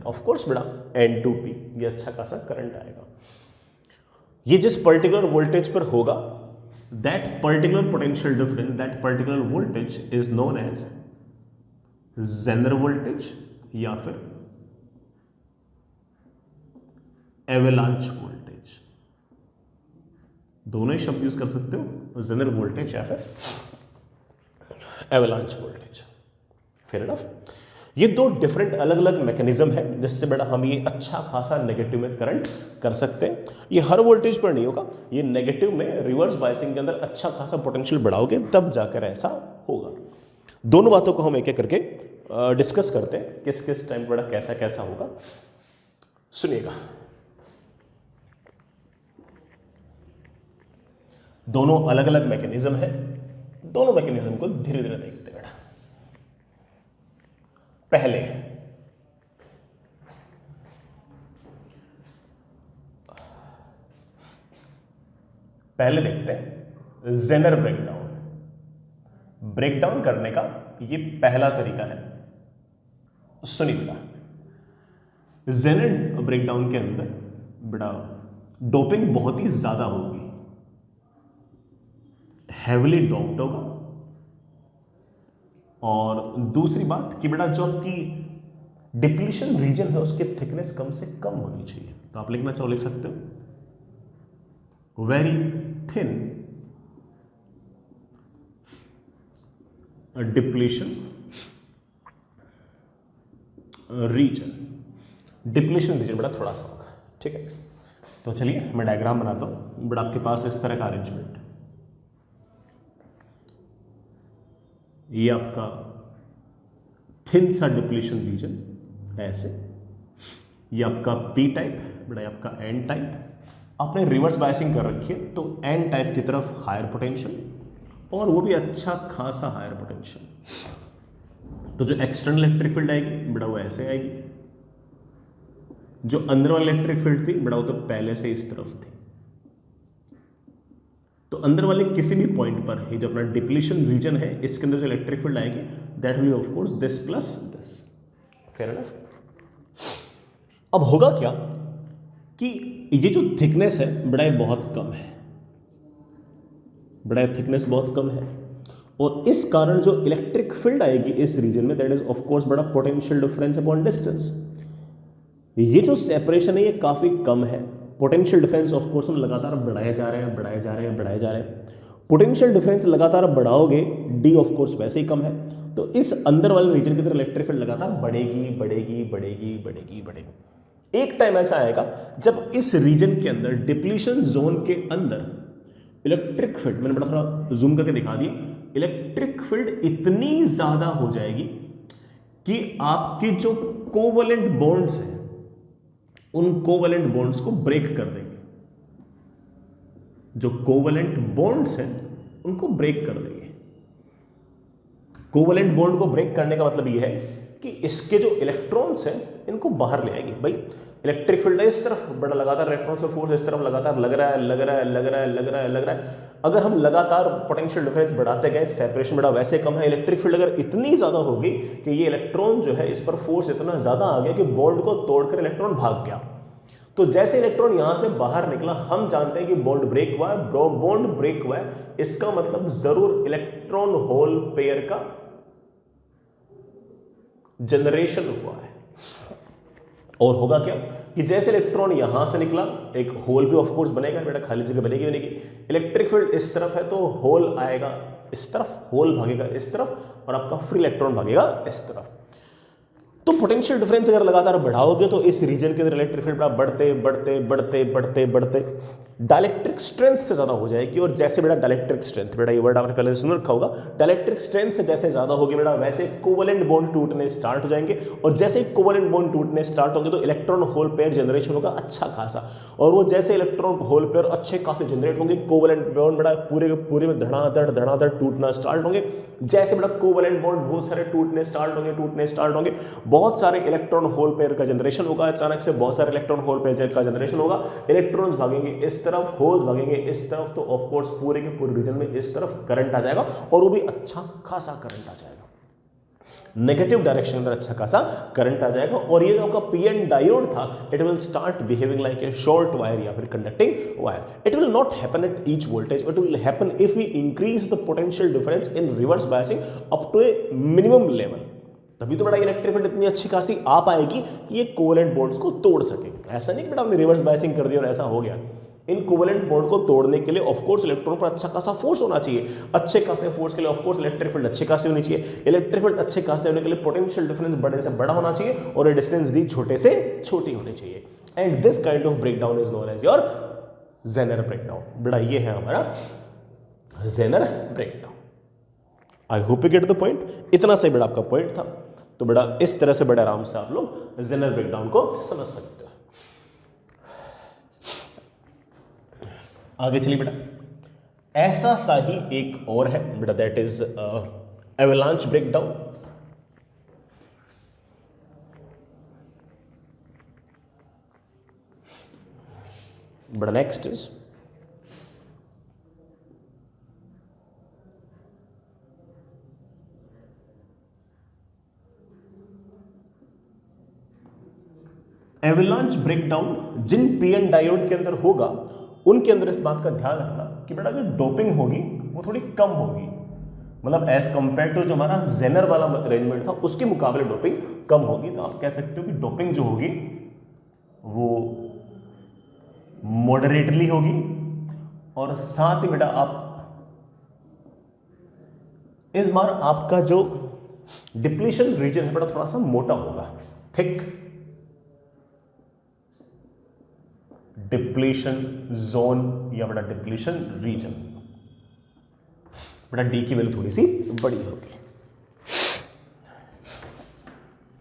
of course बेटा N2P, ये अच्छा खासा करंट आएगा। ये जिस पर्टिकुलर वोल्टेज पर होगा, that particular potential difference, that particular voltage is known as Zener voltage या फिर एवलांच वोल्टेज। दोनों ही शब्द यूज कर सकते हो, जेनर वोल्टेज या फिर एवलांच वोल्टेज। Fair enough. ये दो डिफरेंट अलग अलग मैकेनिज्म है जिससे बेटा हम ये अच्छा खासा नेगेटिव में करंट कर सकते हैं। ये हर वोल्टेज पर नहीं होगा, ये नेगेटिव में रिवर्स बायसिंग के अंदर अच्छा खासा पोटेंशियल बढ़ाओगे तब जाकर ऐसा होगा। दोनों बातों को हम एक एक करके डिस्कस करते हैं, किस किस टाइम बेटा कैसा कैसा होगा। सुनिएगा, दोनों अलग अलग मैकेनिज्म है, दोनों मैकेनिज्म को धीरे धीरे देखते हैं बेटा। पहले देखते हैं जेनर ब्रेकडाउन। ब्रेकडाउन करने का ये पहला तरीका है। सुनिए बेटा, जेनर ब्रेकडाउन के अंदर बेटा डोपिंग बहुत ही ज्यादा होगी, हेविली डोप्ड होगा, और दूसरी बात कि बेटा जो आपकी डिप्लीशन रीजन है उसकी थिकनेस कम से कम होनी चाहिए। तो आप लिखना चाहो लिख सकते हो very thin depletion region. Depletion region बेटा थोड़ा सा होगा, ठीक है। तो चलिए मैं डायग्राम बनाता हूँ, बट आपके पास इस तरह का अरेंजमेंट, ये आपका थिन सा डिप्लीशन रीजन ऐसे, ये आपका पी टाइप, बड़ा आपका एन टाइप, आपने रिवर्स बायसिंग कर रखी है तो एन टाइप की तरफ हायर पोटेंशियल, और वो भी अच्छा खासा हायर पोटेंशियल। तो जो एक्सटर्नल इलेक्ट्रिक फील्ड आएगी बड़ा वो ऐसे आएगी, जो अंदर वाली इलेक्ट्रिक फील्ड थी बड़ा वो तो पहले से इस तरफ थी। तो अंदर वाले किसी भी पॉइंट पर ये जो अपना डिप्लीशन रीजन है इसके अंदर जो इलेक्ट्रिक फील्ड आएगी that will of course this plus this. Fair enough. अब होगा क्या कि ये जो थिकनेस है बड़ा बहुत कम है, बड़ा थिकनेस बहुत कम है, और इस कारण जो इलेक्ट्रिक फील्ड आएगी इस रीजन में दैट इज ऑफ कोर्स बड़ा पोटेंशियल डिफरेंस अपॉन डिस्टेंस। ये जो सेपरेशन है ये काफी कम है, पोटेंशियल डिफरेंस ऑफ कोर्स हम लगातार बढ़ाए जा रहे हैं, बढ़ाए जा रहे हैं, बढ़ाए जा रहे हैं। पोटेंशियल डिफरेंस लगातार बढ़ाओगे डी ऑफ कोर्स वैसे ही कम है, तो इस अंदर वाले रीजन की तरफ इलेक्ट्रिक फील्ड लगातार बढ़ेगी बढ़ेगी बढ़ेगी बढ़ेगी बढ़ेगी। एक टाइम ऐसा आएगा जब इस रीजन के अंदर डिप्लीशन जोन के अंदर इलेक्ट्रिक फील्ड, मैंने बड़ा थोड़ा जूम करके दिखा दी, इलेक्ट्रिक फील्ड इतनी ज्यादा हो जाएगी कि आपके जो कोवलेंट बॉन्ड्स हैं उन कोवलेंट बॉन्ड्स को ब्रेक कर देंगे, जो कोवलेंट बॉन्ड्स हैं उनको ब्रेक कर देंगे। कोवलेंट बॉन्ड को ब्रेक करने का मतलब यह है कि इसके जो इलेक्ट्रॉन्स हैं इनको बाहर ले आएगी। भाई इलेक्ट्रिक फील्ड है इस तरफ, बड़ा लगातार इलेक्ट्रॉन्स का फोर्स इस तरफ लगातार लग रहा है, लग रहा है, लग रहा है, लग रहा है, लग रहा है। अगर हम लगातार पोटेंशियल डिफरेंस बढ़ाते गए, सेपरेशन बड़ा वैसे कम है, इलेक्ट्रिक फील्ड अगर इतनी ज्यादा होगी कि ये इलेक्ट्रॉन जो है इस पर फोर्स इतना ज्यादा आ गया कि बॉन्ड को तोड़कर इलेक्ट्रॉन भाग गया, तो जैसे इलेक्ट्रॉन यहां से बाहर निकला, हम जानते हैं कि बॉन्ड ब्रेक हुआ है। बॉन्ड ब्रेक हुआ है इसका मतलब जरूर इलेक्ट्रॉन होल पेयर का जनरेशन हुआ है। और होगा क्या कि जैसे इलेक्ट्रॉन यहां से निकला, एक होल भी ऑफ कोर्स बनेगा, बेटा खाली जगह बनेगी बनेगी। इलेक्ट्रिक फील्ड इस तरफ है तो होल आएगा इस तरफ, होल भागेगा इस तरफ, और आपका फ्री इलेक्ट्रॉन भागेगा इस तरफ। तो पोटेंशियल डिफरेंस अगर लगातार बढ़ाओगे तो इस रीजन के अंदर इलेक्ट्रिक फील्ड बढ़ते बढ़ते बढ़ते बढ़ते बढ़ते डाइलेक्ट्रिक स्ट्रेंथ से ज्यादा हो जाएगी। और जैसे बेटा डाइलेक्ट्रिक स्ट्रेंथ, बेटा ये वर्ड आपने पहले सुन रखा होगा, डाइलेक्ट्रिक स्ट्रेंथ से जैसे ज्यादा होगी बेटा वैसे कोवलेंट बॉन्ड टूटने स्टार्ट हो जाएंगे, और जैसे कोवलेंट बॉन्ड टूटने स्टार्ट होंगे तो इलेक्ट्रॉन होल पेयर जनरेशन होगा अच्छा खासा। और वो जैसे इलेक्ट्रॉन होल पेयर अच्छे खासे जनरेट होंगे, कोवलेंट बॉन्ड बेटा पूरे के पूरे में धड़ाधड़ टूटना स्टार्ट होंगे। जैसे बेटा कोवलेंट बॉन्ड बहुत सारे टूटने स्टार्ट होंगे, बहुत सारे इलेक्ट्रॉन होल पेयर का जनरेशन होगा, अचानक से बहुत सारे इलेक्ट्रॉन होल पेयर का जनरेशन होगा, इलेक्ट्रॉन्स भागेंगे इस तरफ, होल्स भागेंगे इस तरफ, तो ऑफ कोर्स पूरे के पूरे रीजन में इस तरफ करंट आ जाएगा, और वो भी अच्छा खासा करंट आ जाएगा, नेगेटिव डायरेक्शन के अंदर अच्छा खासा करंट आ जाएगा। और ये जो आपका पीएन डायोड था, it will start behaving like a short wire या फिर conducting wire. It will not happen at each voltage, it will happen if we increase the potential difference in reverse biasing up to a minimum level. तभी तो बड़ा इलेक्ट्रिक फील्ड इतनी अच्छी खासी आ पाएगी कि ये कोवलेंट बॉन्ड्स को तोड़ सके। ऐसा नहीं कि बेटा हमने रिवर्स बायसिंग कर दिया और ऐसा हो गया। इन कोवलेंट बॉन्ड को तोड़ने के लिए ऑफ कोर्स इलेक्ट्रॉन पर अच्छा खासा फोर्स होना चाहिए। अच्छे खासे फोर्स के लिए ऑफ कोर्स इलेक्ट्रिक फील्ड अच्छे खासे होनी चाहिए। इलेक्ट्रिक फील्ड अच्छे खासे होने के लिए पोटेंशियल डिफरेंस बड़े से बड़ा होना चाहिए और डिस्टेंस दी छोटे से छोटी होनी चाहिए। And this kind of breakdown is known as your Zener breakdown. बेटा ये है हमारा Zener breakdown. I hope you get the point. इतना सही बेटा आपका पॉइंट था। तो बेटा इस तरह से बड़े आराम से आप लोग जेनर ब्रेकडाउन को समझ सकते हो। आगे चलिए बेटा, ऐसा सा ही एक और है बेटा, दैट इज एवलांच ब्रेकडाउन। बेटा नेक्स्ट इज एवलांच ब्रेकडाउन। जिन पीएन डायोड के अंदर होगा उनके अंदर इस बात का ध्यान रखना कि बेटा जो डोपिंग होगी वो थोड़ी कम होगी, मतलब एज कंपेयर टू जो हमारा जेनर वाला अरेंजमेंट था उसके मुकाबले डोपिंग कम होगी। तो आप कह सकते हो कि डोपिंग जो होगी वो मॉडरेटली होगी, और साथ ही बेटा आप इस बार आपका जो डिप्लीशन रीजन है बेटा थोड़ा सा मोटा होगा, थिक डिप्लीशन जोन या बेटा डिप्लीशन रीजन। बेटा डी की वैल्यू थोड़ी सी बड़ी होगी।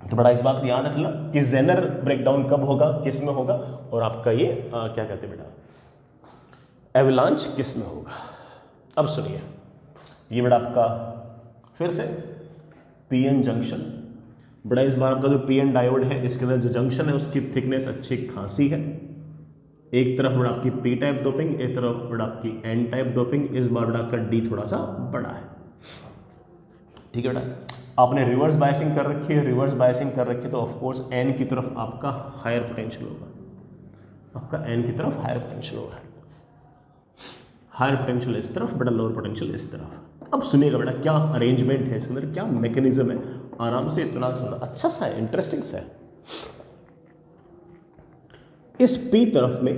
तो बड़ा इस बात को याद रखना कि जेनर ब्रेकडाउन कब होगा, किस में होगा, और आपका ये क्या कहते हैं बेटा एवलांच किस में होगा। अब सुनिए, ये बेटा आपका फिर से पीएन जंक्शन। बड़ा इस बार आपका जो पीएन डायोड है इसके अंदर जो जंक्शन है उसकी थिकनेस अच्छी खासी है। एक तरफ बेटा आपकी पी टाइप डोपिंग, एक तरफ बेटा आपकी एन टाइप डोपिंग। इस बार बेटा आपका डी थोड़ा सा बड़ा है। ठीक है बेटा, आपने रिवर्स बायसिंग कर रखी है, रिवर्स बायसिंग कर रखी है तो ऑफकोर्स एन की तरफ आपका हायर पोटेंशियल होगा, आपका एन की तरफ हायर पोटेंशियल होगा। हायर पोटेंशियल इस तरफ, बेटा लोअर पोटेंशियल इस तरफ। अब सुनिएगा बेटा क्या अरेंजमेंट है इसके अंदर, क्या मैकेनिज्म है, आराम से इतना सुनना, अच्छा सा है, इंटरेस्टिंग सा है। इस पी तरफ में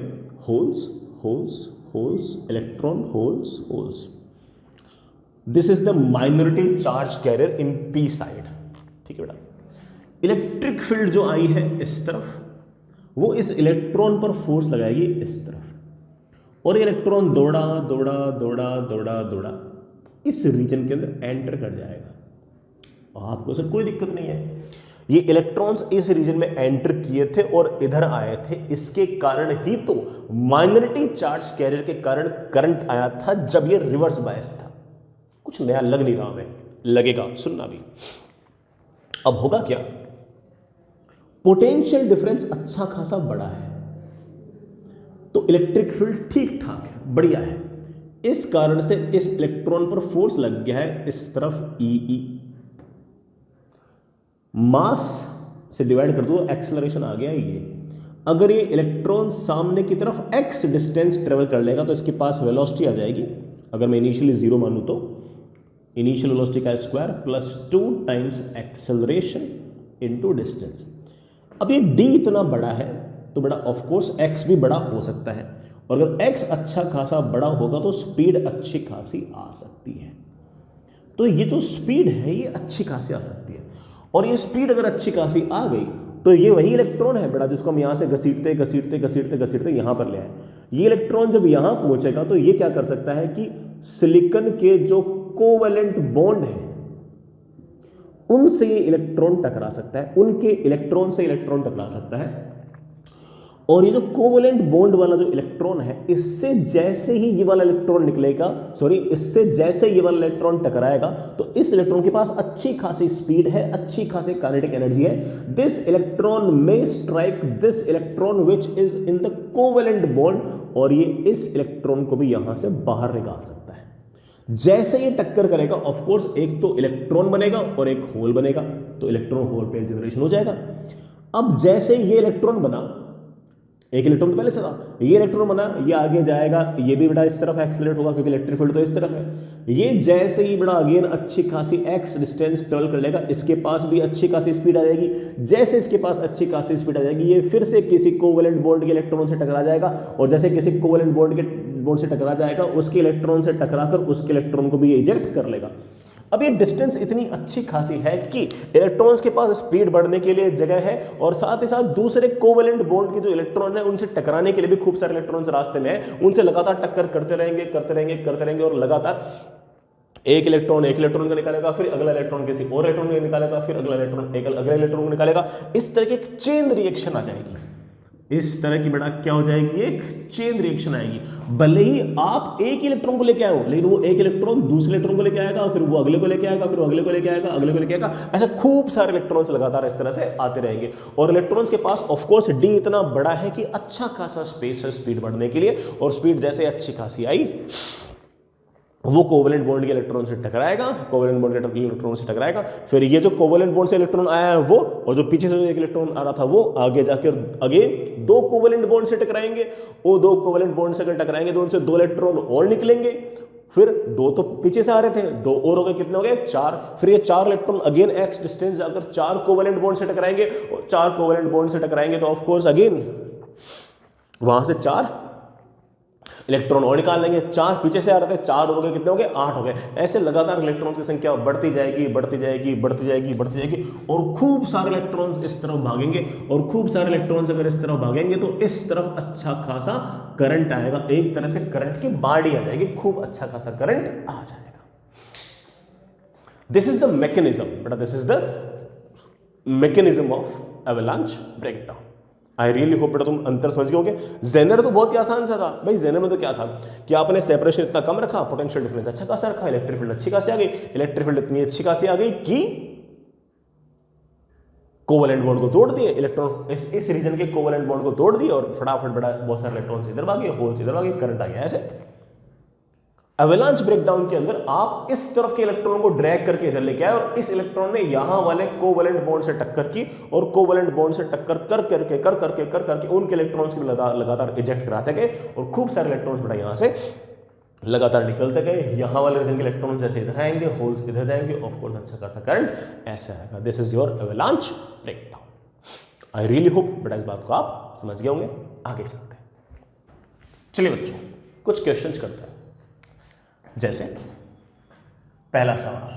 holes holes holes, electron holes holes. This is the minority charge carrier in P side. ठीक है बेटा, इलेक्ट्रिक फील्ड जो आई है इस तरफ, वो इस इलेक्ट्रॉन पर फोर्स लगाएगी इस तरफ, और इलेक्ट्रॉन दौड़ा दौड़ा दौड़ा दौड़ा दौड़ा इस रीजन के अंदर एंटर कर जाएगा। आपको सर कोई दिक्कत नहीं है, ये इलेक्ट्रॉन्स इस रीजन में एंटर किए थे और इधर आए थे, इसके कारण ही तो माइनॉरिटी चार्ज कैरियर के कारण करंट आया था जब ये रिवर्स बायस था। कुछ नया लग नहीं रहा है, लगेगा, सुनना भी। अब होगा क्या, पोटेंशियल डिफरेंस अच्छा खासा बड़ा है तो इलेक्ट्रिक फील्ड ठीक ठाक है, बढ़िया है। इस कारण से इस इलेक्ट्रॉन पर फोर्स लग गया है इस तरफ ई, मास से डिवाइड कर दो, एक्सेलरेशन आ गया ये। अगर ये इलेक्ट्रॉन सामने की तरफ x डिस्टेंस ट्रेवल कर लेगा तो इसके पास वेलोसिटी आ जाएगी। अगर मैं इनिशियली 0 मानूं तो इनिशियल वेलोसिटी का square plus 2 times acceleration into distance. अब ये d इतना बड़ा है तो बड़ा ऑफ कोर्स x भी बड़ा हो सकता है, और अगर x अच्छा खासा बड़ा होगा तो स्पीड अच्छी खासी आ सकती है। तो ये जो स्पीड है ये अच्छी खासी आ सकती है, और ये स्पीड अगर अच्छी खासी आ गई तो ये वही इलेक्ट्रॉन है बेटा जिसको हम यहाँ से घसीटते घसीटते घसीटते घसीटते यहाँ पर ले आए। ये इलेक्ट्रॉन जब यहाँ पहुँचेगा तो ये क्या कर सकता है कि सिलिकॉन के जो कोवेलेंट बॉन्ड है उनसे ये इलेक्ट्रॉन टकरा सकता है, उनके इलेक्ट्रॉन से इलेक्ट्रॉन टकरा सकता है। और ये जो कोवेलेंट बॉन्ड वाला जो इलेक्ट्रॉन है, इससे जैसे ही ये वाला इलेक्ट्रॉन निकलेगा, सॉरी, इससे जैसे ये वाला इलेक्ट्रॉन टकराएगा तो इस इलेक्ट्रॉन के पास अच्छी खासी स्पीड है, अच्छी खासी काइनेटिक एनर्जी है। दिस इलेक्ट्रॉन में strike this electron which is in the covalent bond, और ये इस इलेक्ट्रॉन को भी यहां से बाहर निकाल सकता है। जैसे ये टक्कर करेगा ऑफ कोर्स एक तो इलेक्ट्रॉन बनेगा और एक होल बनेगा, तो इलेक्ट्रॉन होल पेयर जनरेशन हो जाएगा। अब जैसे ये इलेक्ट्रॉन बना, एक इलेक्ट्रॉन तो पहले से था, ये इलेक्ट्रॉन बना, ये आगे जाएगा, ये भी बेटा इस तरफ एक्सेलरेट होगा क्योंकि इलेक्ट्रिक फील्ड तो इस तरफ है। ये जैसे ही बेटा अगेन अच्छी खासी x डिस्टेंस ट्रेवल कर लेगा, इसके पास भी अच्छी खासी स्पीड आ जाएगी। जैसे इसके पास अच्छी खासी स्पीड आ जाएगी, ये फिर से किसी कोवेलेंट बॉन्ड के इलेक्ट्रॉन से टकरा जाएगा, और जैसे किसी कोवेलेंट बॉन्ड से टकरा जाएगा, उसके इलेक्ट्रॉन से टकराकर उसके इलेक्ट्रॉन को भी इजेक्ट कर लेगा। अब ये डिस्टेंस इतनी अच्छी खासी है कि इलेक्ट्रॉन्स के पास स्पीड बढ़ने के लिए जगह है, और साथ ही साथ दूसरे कोवेलेंट बॉन्ड के जो इलेक्ट्रॉन है उनसे टकराने के लिए भी खूब सारे इलेक्ट्रॉन्स रास्ते में है। उनसे लगातार टक्कर करते रहेंगे करते रहेंगे करते रहेंगे, और लगातार एक इलेक्ट्रॉन को निकालेगा, फिर अगला इलेक्ट्रॉन किसी और इलेक्ट्रॉन को निकालेगा, फिर अगला इलेक्ट्रॉन अगले इलेक्ट्रॉन को निकालेगा। इस तरह की एक चेन रिएक्शन आ जाएगी, इस तरह की बेटा क्या हो जाएगी, एक चेन रिएक्शन आएगी। भले ही आप एक इलेक्ट्रॉन को लेके आए हो, लेकिन वो एक इलेक्ट्रॉन दूसरे इलेक्ट्रॉन को लेके आएगा, फिर वो अगले को लेके आएगा, फिर वो अगले को लेके आएगा, अगले को लेके आएगा। ऐसे खूब सारे इलेक्ट्रॉन्स लगातार इस तरह से आते रहेंगे, और इलेक्ट्रॉन्स के पास ऑफ कोर्स डी इतना बड़ा है कि अच्छा खासा स्पेस है स्पीड बढ़ने के लिए, और स्पीड जैसे अच्छी खासी आई वो कोवेलेंट बॉन्ड के इलेक्ट्रॉन से टकराएगा, कोवेलेंट बॉन्ड के इलेक्ट्रॉन से टकराएगा, फिर ये जो कोवेलेंट बॉन्ड से इलेक्ट्रॉन आया है वो, और जो पीछे से जो एक इलेक्ट्रॉन आ रहा था वो आगे जाकर अगेन दो कोवेलेंट बॉन्ड से टकराएंगे। वो दो कोवेलेंट बॉन्ड से अगर टकराएंगे तो उनसे दो इलेक्ट्रॉन और निकलेंगे, फिर दो तो पीछे से आ रहे थे, दो और हो गए, कितने हो गए, 4। फिर ये 4 इलेक्ट्रॉन अगेन x डिस्टेंस जाकर 4 कोवेलेंट बॉन्ड से टकराएंगे, और 4 कोवेलेंट बॉन्ड से टकराएंगे तो ऑफ कोर्स अगेन वहां से 4 इलेक्ट्रॉन और निकाल लेंगे, 4 पीछे से आ रहे थे, 4 हो गए, कितने हो गए, 8 हो गए। ऐसे लगातार इलेक्ट्रॉन की संख्या बढ़ती जाएगी बढ़ती जाएगी बढ़ती जाएगी बढ़ती जाएगी, और खूब सारे इलेक्ट्रॉन इस तरफ भागेंगे, और खूब सारे इलेक्ट्रॉन अगर इस तरफ भागेंगे तो इस तरफ अच्छा खासा करंट आएगा, एक तरह से करंट की बाढ़ आ जाएगी, खूब अच्छा खासा करंट आ जाएगा। दिस इज द मैकेनिज्म बेटा, this is the mechanism of avalanche breakdown. I really hope बेटा तुम अंतर समझ गए होंगे। जेनर तो बहुत ही आसान सा था भाई, जेनर में तो क्या था कि आपने सेपरेशन इतना कम रखा, पोटेंशियल डिफरेंस अच्छा खासा रखा, इलेक्ट्रिक फील्ड अच्छी खासी आ गई, इलेक्ट्रिक फील्ड इतनी अच्छी खासी आ गई कि कोवलेंट बॉन्ड को तोड़ दिए, इलेक्ट्रॉन इस रीजन के कोवलेंट बॉन्ड को तोड़ दिए, और फटाफट बड़ा बहुत सारे इलेक्ट्रॉन इधर भागे, होल्स इधर भागे, करंट आ गया। ऐसे एवलांच ब्रेकडाउन के अंदर आप इस तरफ के इलेक्ट्रॉन को ड्रैग करके इधर लेके आए, और इस इलेक्ट्रॉन ने यहां वाले कोवलेंट बॉन्ड से टक्कर की, और कोवलेंट बॉन्ड से टक्कर कर करके उनके इलेक्ट्रॉन्स को लगातार इजेक्ट कराते गए, और खूब सारे इलेक्ट्रॉन्स बेटा यहां से लगातार निकलते गए। यहां वाले रीजन के इलेक्ट्रॉन जैसे इधर आएंगे, होल्स इधर जाएंगे, ऑफ कोर्स अच्छा खासा करंट ऐसे आएगा। This is your avalanche breakdown. I really hope बेटा इस बात को आप समझ गए होंगे। आगे चलते हैं, चलिए बच्चों कुछ क्वेश्चंस करते हैं। जैसे पहला सवाल,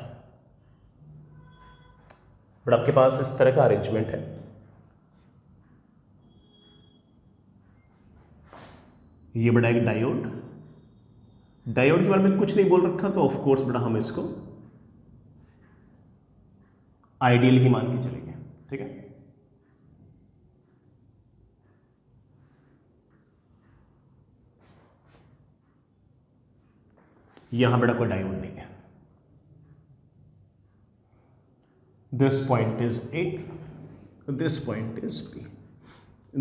बट आपके पास इस तरह का अरेंजमेंट है, ये बड़ा एक डायोड, डायोड के बारे में कुछ नहीं बोल रखा, तो ऑफ कोर्स बेटा हम इसको आइडियल ही मान के चलेंगे, ठीक है। यहां बेटा कोई डायोड नहीं है। This point is A, this point is B,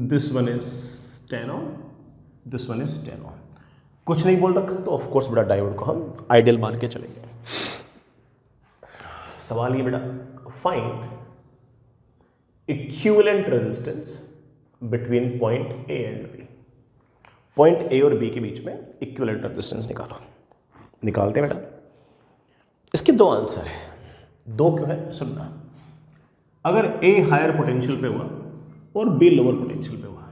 this one is 10 ohm, this one is 10 ohm, कुछ नहीं बोल रखा, तो ऑफ कोर्स बेटा डायोड को हम आइडियल मान के चलेंगे। सवाल ये बेटा, find equivalent resistance between point A and B. Point A और बी के बीच में इक्विवेलेंट रेजिस्टेंस निकालो। निकालते हैं बेटा। इसके 2 आंसर है, 2 क्यों है सुनना। अगर ए हायर पोटेंशियल पे हुआ और बी लोअर पोटेंशियल पे हुआ,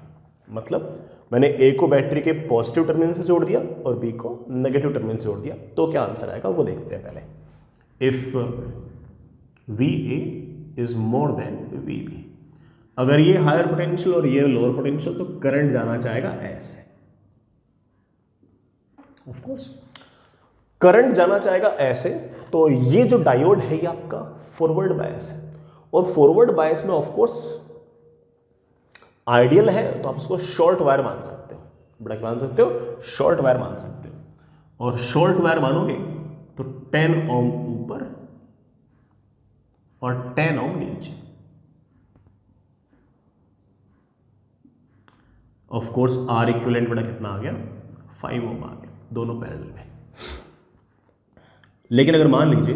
मतलब मैंने ए को बैटरी के पॉजिटिव टर्मिनल से जोड़ दिया और बी को नेगेटिव टर्मिनल से जोड़ दिया, तो क्या आंसर आएगा वो देखते हैं पहले। If V A is more than V B, अगर ये हायर पोटेंशियल और ये लोअर पोटेंशियल, तो करंट जाना चाहेगा ऐसे, ऑफ कोर्स करंट जाना चाहेगा ऐसे। तो ये जो डायोड है ये आपका फॉरवर्ड बायस है, और फॉरवर्ड बायस में ऑफ कोर्स आइडियल है, तो आप उसको शॉर्ट वायर मान सकते हो, बड़ा क्या मान सकते हो, शॉर्ट वायर मान सकते हो। और शॉर्ट वायर मानोगे तो 10 ओम ऊपर और 10 ओम नीचे, ऑफ कोर्स आर इक्विवेलेंट बड़ा कितना आ गया, 5 ओम आ गया, दोनों पैरेलल में। लेकिन अगर मान लीजिए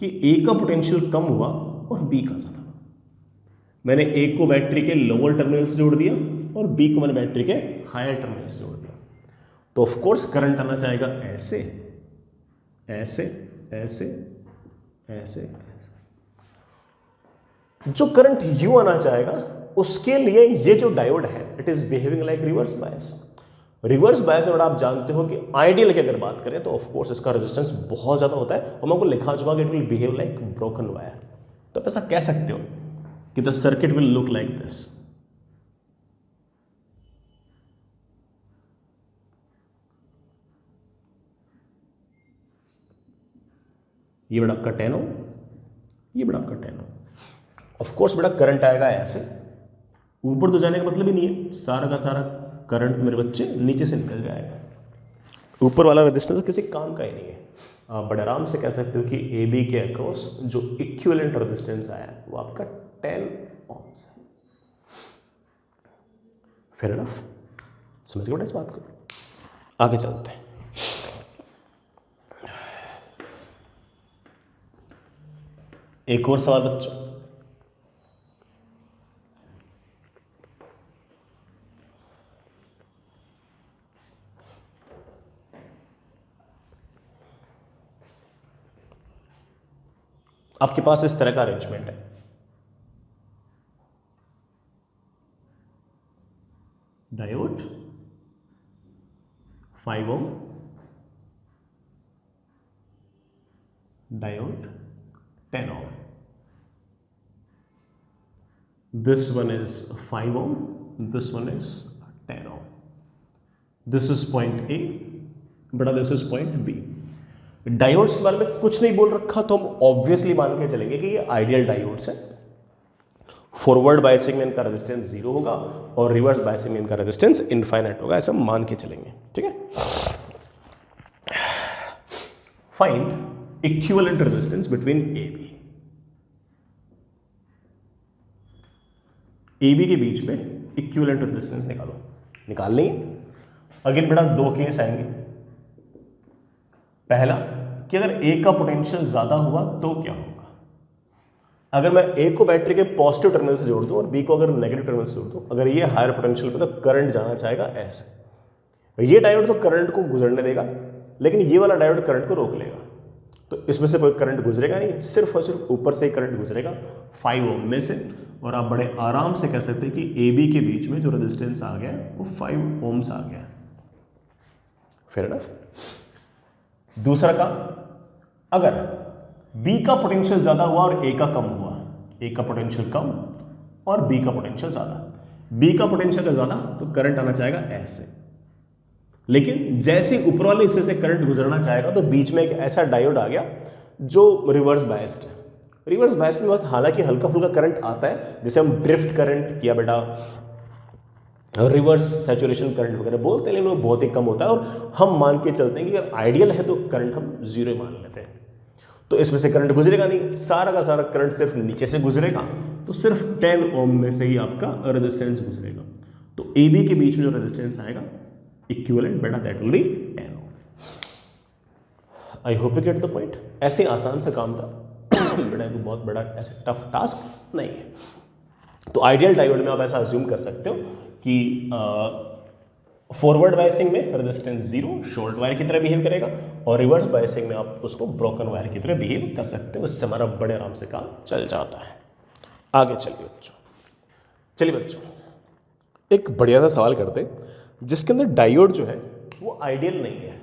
कि ए का पोटेंशियल कम हुआ और बी का ज़्यादा, मैंने ए को बैटरी के लोअर टर्मिनल से जोड़ दिया और बी को मैंने बैटरी के हायर टर्मिनल से जोड़ दिया, तो ऑफ कोर्स करंट आना चाहेगा ऐसे ऐसे ऐसे ऐसे ऐसे। जो करंट यू आना चाहेगा उसके लिए ये जो डायोड है it is behaving like reverse bias. Reverse bias में आप जानते हो कि आइडियल की अगर बात करें तो ऑफ कोर्स इसका रेजिस्टेंस बहुत ज्यादा होता है, और मैं आपको लिखा चुका कि it will behave like broken wire. तो आप ऐसा कह सकते हो कि the circuit will look like this. ये बड़ा आपका 10 ओम, ये बड़ा आपका 10 ओम। ऑफ कोर्स बड़ा करंट आएगा ऐसे, ऊपर तो जाने का मतलब ही नहीं है, सारा का सारा करंट मेरे बच्चे नीचे से निकल जाएगा। ऊपर वाला रेजिस्टेंस किसी काम का ही नहीं है। आप बड़े आराम से कह सकते हो कि ए बी के अक्रॉस जो इक्विवेलेंट रेजिस्टेंस आया वो आपका 10 ओम्स है। फेयर इनफ, समझ गए इस बात को। आगे चलते हैं। एक और सवाल बच्चों, आपके पास इस तरह का अरेंजमेंट है, diode 5 ohm diode 10 ohm. This one is 5 ohm, this one is 10 ohm. This is point A बड़ा, this is point B. Diodes के बारे में कुछ नहीं बोल रखा तो हम ऑब्वियसली मान के चलेंगे कि ये आइडियल डायोड्स है। फॉरवर्ड बायसिंग में इनका रेजिस्टेंस 0 होगा और रिवर्स बायसिंग में इनका रेजिस्टेंस इनफाइनाइट होगा, ऐसा मान के चलेंगे। ठीक है, find equivalent resistance between A B के बीच में इक्विवेलेंट रेजिस्टेंस निकालो। निकाल लेंगे। अगेन बेटा दो केस आएंगे। पहला कि अगर ए का पोटेंशियल ज्यादा हुआ तो क्या होगा। अगर मैं ए को बैटरी के पॉजिटिव टर्मिनल से जोड़ दूं और बी को अगर नेगेटिव टर्मिनल से जोड़ दूं, अगर ये हायर पोटेंशियल पे तो करंट जाना चाहेगा ऐसे। ये डायोड तो करंट को गुजरने देगा, लेकिन ये वाला डायोड करंट को रोक लेगा। तो इसमें से कोई करंट गुजरेगा नहीं, सिर्फ और सिर्फ ऊपर से ही करंट गुजरेगा 5 ओम में से। और आप बड़े आराम से कह सकते हैं कि ए बी के बीच में जो रेजिस्टेंस आ गया वो 5 ओम्स आ गया। Fair enough. दूसरा काम, अगर B का पोटेंशियल ज्यादा हुआ और A का कम हुआ, A का पोटेंशियल कम और B का पोटेंशियल ज्यादा, B का पोटेंशियल का ज्यादा तो करंट आना चाहेगा ऐसे। लेकिन जैसे ऊपर वाले हिस्से से करंट गुजरना चाहेगा तो बीच में एक ऐसा डायोड आ गया जो रिवर्स बायस्ड है। रिवर्स बायस्ड में बस हालांकि हल्का फुल्का करंट आता है, जिसे हम ड्रिफ्ट करंट किया बेटा, रिवर्स सैचुरेशन करंट वगैरह बोलते हैं, लेकिन वो बहुत ही कम होता है। और हम मान के चलते हैं कि अगर आइडियल है तो करंट हम 0 मान लेते हैं। तो इसमें से करंट गुजरेगा नहीं, सारा का सारा करंट सिर्फ नीचे से गुजरेगा, तो सिर्फ 10 ओम में से ही आपका रेजिस्टेंस गुजरेगा। तो ए बी के बीच में जो रेजिस्टेंस आएगा इक्विवेलेंट बेटा that will be 10 ohm. I hope you get the point. ऐसे आसान सा काम था बेटा, कोई बहुत बड़ा ऐसा टफ टास्क नहीं है। तो आइडियल डायोड में आप ऐसा अज्यूम कर सकते हो कि फॉरवर्ड बायसिंग में रेजिस्टेंस 0 शॉर्ट वायर की तरह बिहेव करेगा और रिवर्स बायसिंग में आप उसको ब्रोकन वायर की तरह बिहेव कर सकते हो। इससे हमारा बड़े आराम से काम चल जाता है। आगे चलिए बच्चों, एक बढ़िया सा सवाल करते हैं जिसके अंदर डायोड जो है वो आइडियल नहीं है।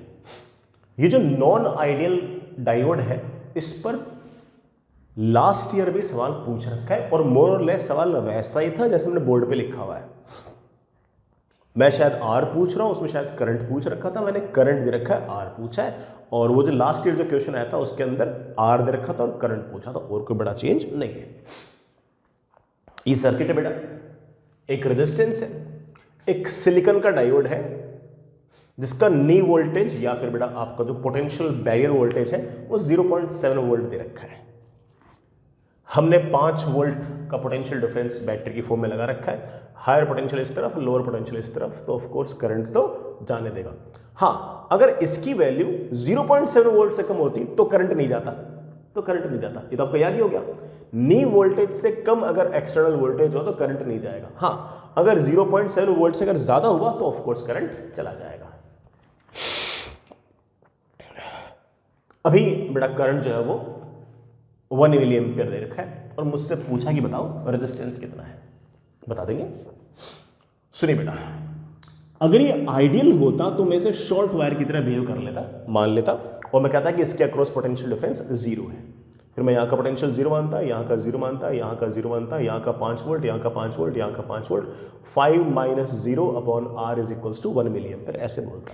ये जो नॉन आइडियल डायोड है, इस पर लास्ट ईयर भी सवाल पूछ रखा है और मोर और लेस सवाल वैसा ही था जैसे मैंने बोर्ड पे लिखा हुआ है। मैं शायद आर पूछ रहा हूं, उसमें शायद करंट पूछ रखा था, मैंने करंट दे रखा है, आर पूछा है। और वो जो लास्ट ईयर जो क्वेश्चन आया था उसके अंदर आर दे रखा था और करंट पूछा था, और कोई बड़ा चेंज नहीं है। ये सर्किट है बेटा, एक रेजिस्टेंस है, एक सिलिकॉन का डायोड है जिसका नी वोल्टेज या फिर बेटा आपका जो पोटेंशियल बैरियर वोल्टेज है वो 0.7 वोल्ट दे रखा है। हमने 5 वोल्ट का पोटेंशियल डिफरेंस बैटरी की फॉर्म में लगा रखा है। हायर पोटेंशियल इस तरफ, लोअर पोटेंशियल इस तरफ, तो ऑफ कोर्स करंट तो जाने देगा। हाँ, अगर इसकी वैल्यू 0.7 वोल्ट से कम होती तो करंट नहीं जाता, ये तो आपको याद ही हो गया। नी वोल्टेज से कम अगर एक्सटर्नल वोल्टेज हो तो करंट नहीं जाएगा। हाँ, अगर 0.7 वोल्ट से अगर ज्यादा हुआ तो ऑफ कोर्स करंट चला जाएगा। अभी बेटा करंट जो है वो 1 मिली एम्पियर दे रखा है और मुझसे पूछा कि बताओ रेजिस्टेंस कितना है, बता देंगे। सुनिए बेटा, अगर ये आइडियल होता तो मैं इसे शॉर्ट वायर की तरह बिहेव कर लेता, मान लेता, और मैं कहता कि इसके अक्रॉस पोटेंशियल डिफरेंस 0 है। फिर मैं यहाँ का पोटेंशियल 0 मानता, यहाँ का 0 मानता, यहाँ का 0 मानता, यहाँ का 5 वोल्ट, यहाँ का 5 वोल्ट, यहाँ का 5 volt, 5 - 0 upon R = 1 milli ampere ऐसे बोलता।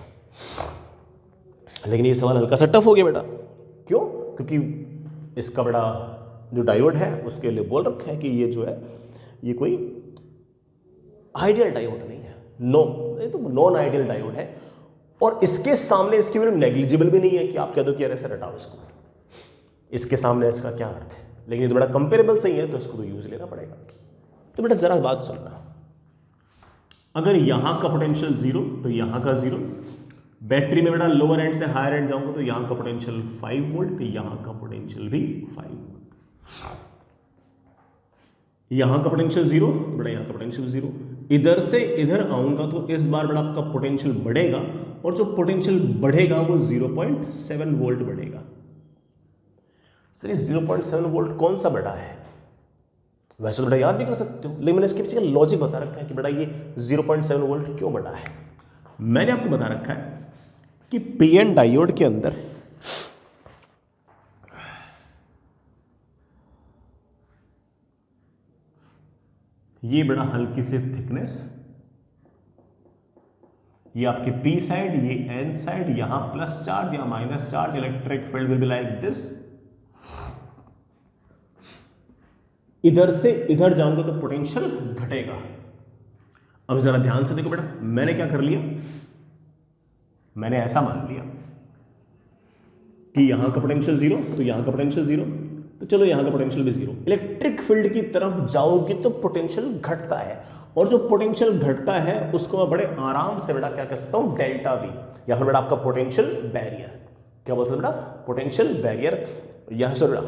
लेकिन ये सवाल हल्का सा टफ हो गया बेटा। क्यों? क्योंकि इसका बड़ा जो डायोड है उसके लिए बोल रखा है कि ये जो है ये कोई आइडियल डायोड नहीं है, ये तो नॉन आइडियल डायोड है। और इसके सामने इसकी वैल्यू नेग्लिजिबल भी नहीं है कि आप कह दो कि अरे सर हटाओ इसको, इसके सामने इसका क्या अर्थ है। लेकिन ये तो बड़ा कंपेरेबल सही है तो इसको तो यूज लेना पड़ेगा। तो बेटा जरा बात सुनना, अगर यहां का पोटेंशियल 0 तो यहां का 0, बैटरी में बेटा लोअर एंड से हायर एंड जाऊंगा तो यहां का पोटेंशियल 5 वोल्ट, यहां का पोटेंशियल भी 5 वोल्ट, यहां का पोटेंशियल 0 तो बेटा यहां का पोटेंशियल 0। इधर से इधर आऊंगा तो इस बार बेटा आपका पोटेंशियल बढ़ेगा और जो पोटेंशियल बढ़ेगा वो 0.7 वोल्ट बढ़ेगा। सर 0.7 वोल्ट कौन सा बड़ा है? वैसे तो बेटा याद भी कर सकते हो, लेकिन मैंने इसके पीछे का लॉजिक बता रखा है कि बेटा ये 0.7 वोल्ट क्यों बड़ा है। मैंने आपको बता रखा है कि पीएन डायोड के अंदर ये बड़ा हल्की सी थिकनेस, ये आपकी पी साइड, ये एन साइड, यहां प्लस चार्ज या minus charge, electric field will be like this. इधर से इधर जाऊंगा तो पोटेंशियल घटेगा। अब जरा ध्यान से देखो बेटा, मैंने क्या कर लिया, मैंने ऐसा मान लिया कि यहां का पोटेंशियल जीरो, तो यहां का पोटेंशियल जीरो, तो चलो यहां का पोटेंशियल भी जीरो। इलेक्ट्रिक फील्ड की तरफ जाओगी तो पोटेंशियल घटता है, और जो पोटेंशियल घटता है उसको मैं बड़े आराम से बेटा क्या कह सकता हूं, डेल्टा वी, या फिर बेटा आपका पोटेंशियल बैरियर। क्या बोल सकते बेटा, पोटेंशियल बैरियर, यहां से बेटा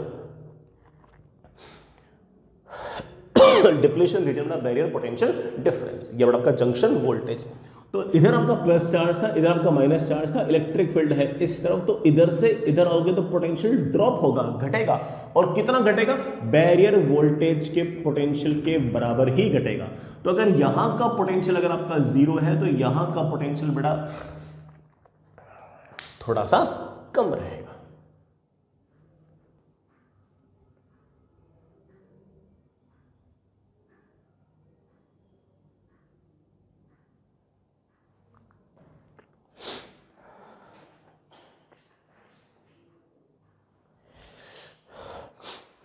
डिप्लीशन रीजन में बैरियर पोटेंशियल डिफरेंस, ये बड़ा आपका जंक्शन वोल्टेज। तो इधर आपका प्लस चार्ज था, इधर आपका माइनस चार्ज था, इलेक्ट्रिक फील्ड है इस तरफ, तो इधर से इधर आओगे तो पोटेंशियल ड्रॉप होगा, घटेगा। और कितना घटेगा, बैरियर वोल्टेज के पोटेंशियल के बराबर ही घटेगा। तो अगर यहां का पोटेंशियल अगर आपका जीरो है तो यहां का पोटेंशियल बड़ा थोड़ा सा कम रहेगा।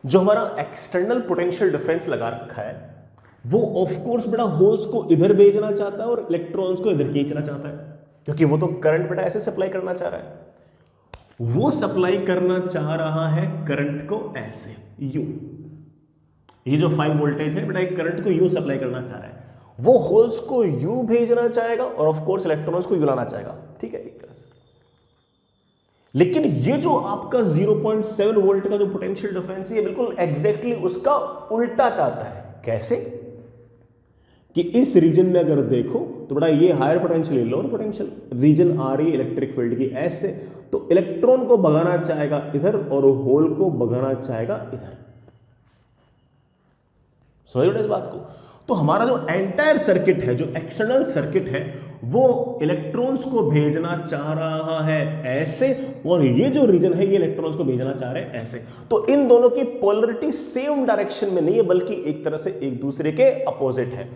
जो हमारा एक्सटर्नल पोटेंशियल डिफरेंस लगा रखा है वो ऑफ कोर्स बेटा होल्स को इधर भेजना चाहता है और इलेक्ट्रॉन्स को इधर खींचना चाहता है, क्योंकि वो तो करंट बेटा ऐसे सप्लाई करना चाह रहा है। वो सप्लाई करना चाह रहा है करंट को ऐसे यू, ये जो 5 वोल्टेज है बेटा एक करंट को यू सप्लाई करना चाह रहा है, वो होल्स को यू भेजना चाहेगा और ऑफ कोर्स इलेक्ट्रॉन्स को यू लाना चाहेगा, ठीक है एक तरह से। लेकिन ये जो आपका 0.7 वोल्ट का जो पोटेंशियल डिफरेंस है ये बिल्कुल एग्जैक्टली उसका उल्टा चाहता है। कैसे, कि इस रीजन में अगर देखो तो बड़ा ये higher potential, lower potential region आ रही है इलेक्ट्रिक फील्ड की ऐसे, तो इलेक्ट्रॉन को भगाना चाहेगा इधर और होल को भगाना चाहेगा इधर। समझ रहे इस बात को? तो हमारा जो एंटायर सर्किट है, जो एक्सटर्नल सर्किट है, वो इलेक्ट्रॉन्स को भेजना चाह रहा है ऐसे, और ये जो रीजन है ये इलेक्ट्रॉन्स को भेजना चाह रहे हैं ऐसे। तो इन दोनों की पोलरिटी सेम डायरेक्शन में नहीं है, बल्कि एक तरह से एक दूसरे के अपोजिट है।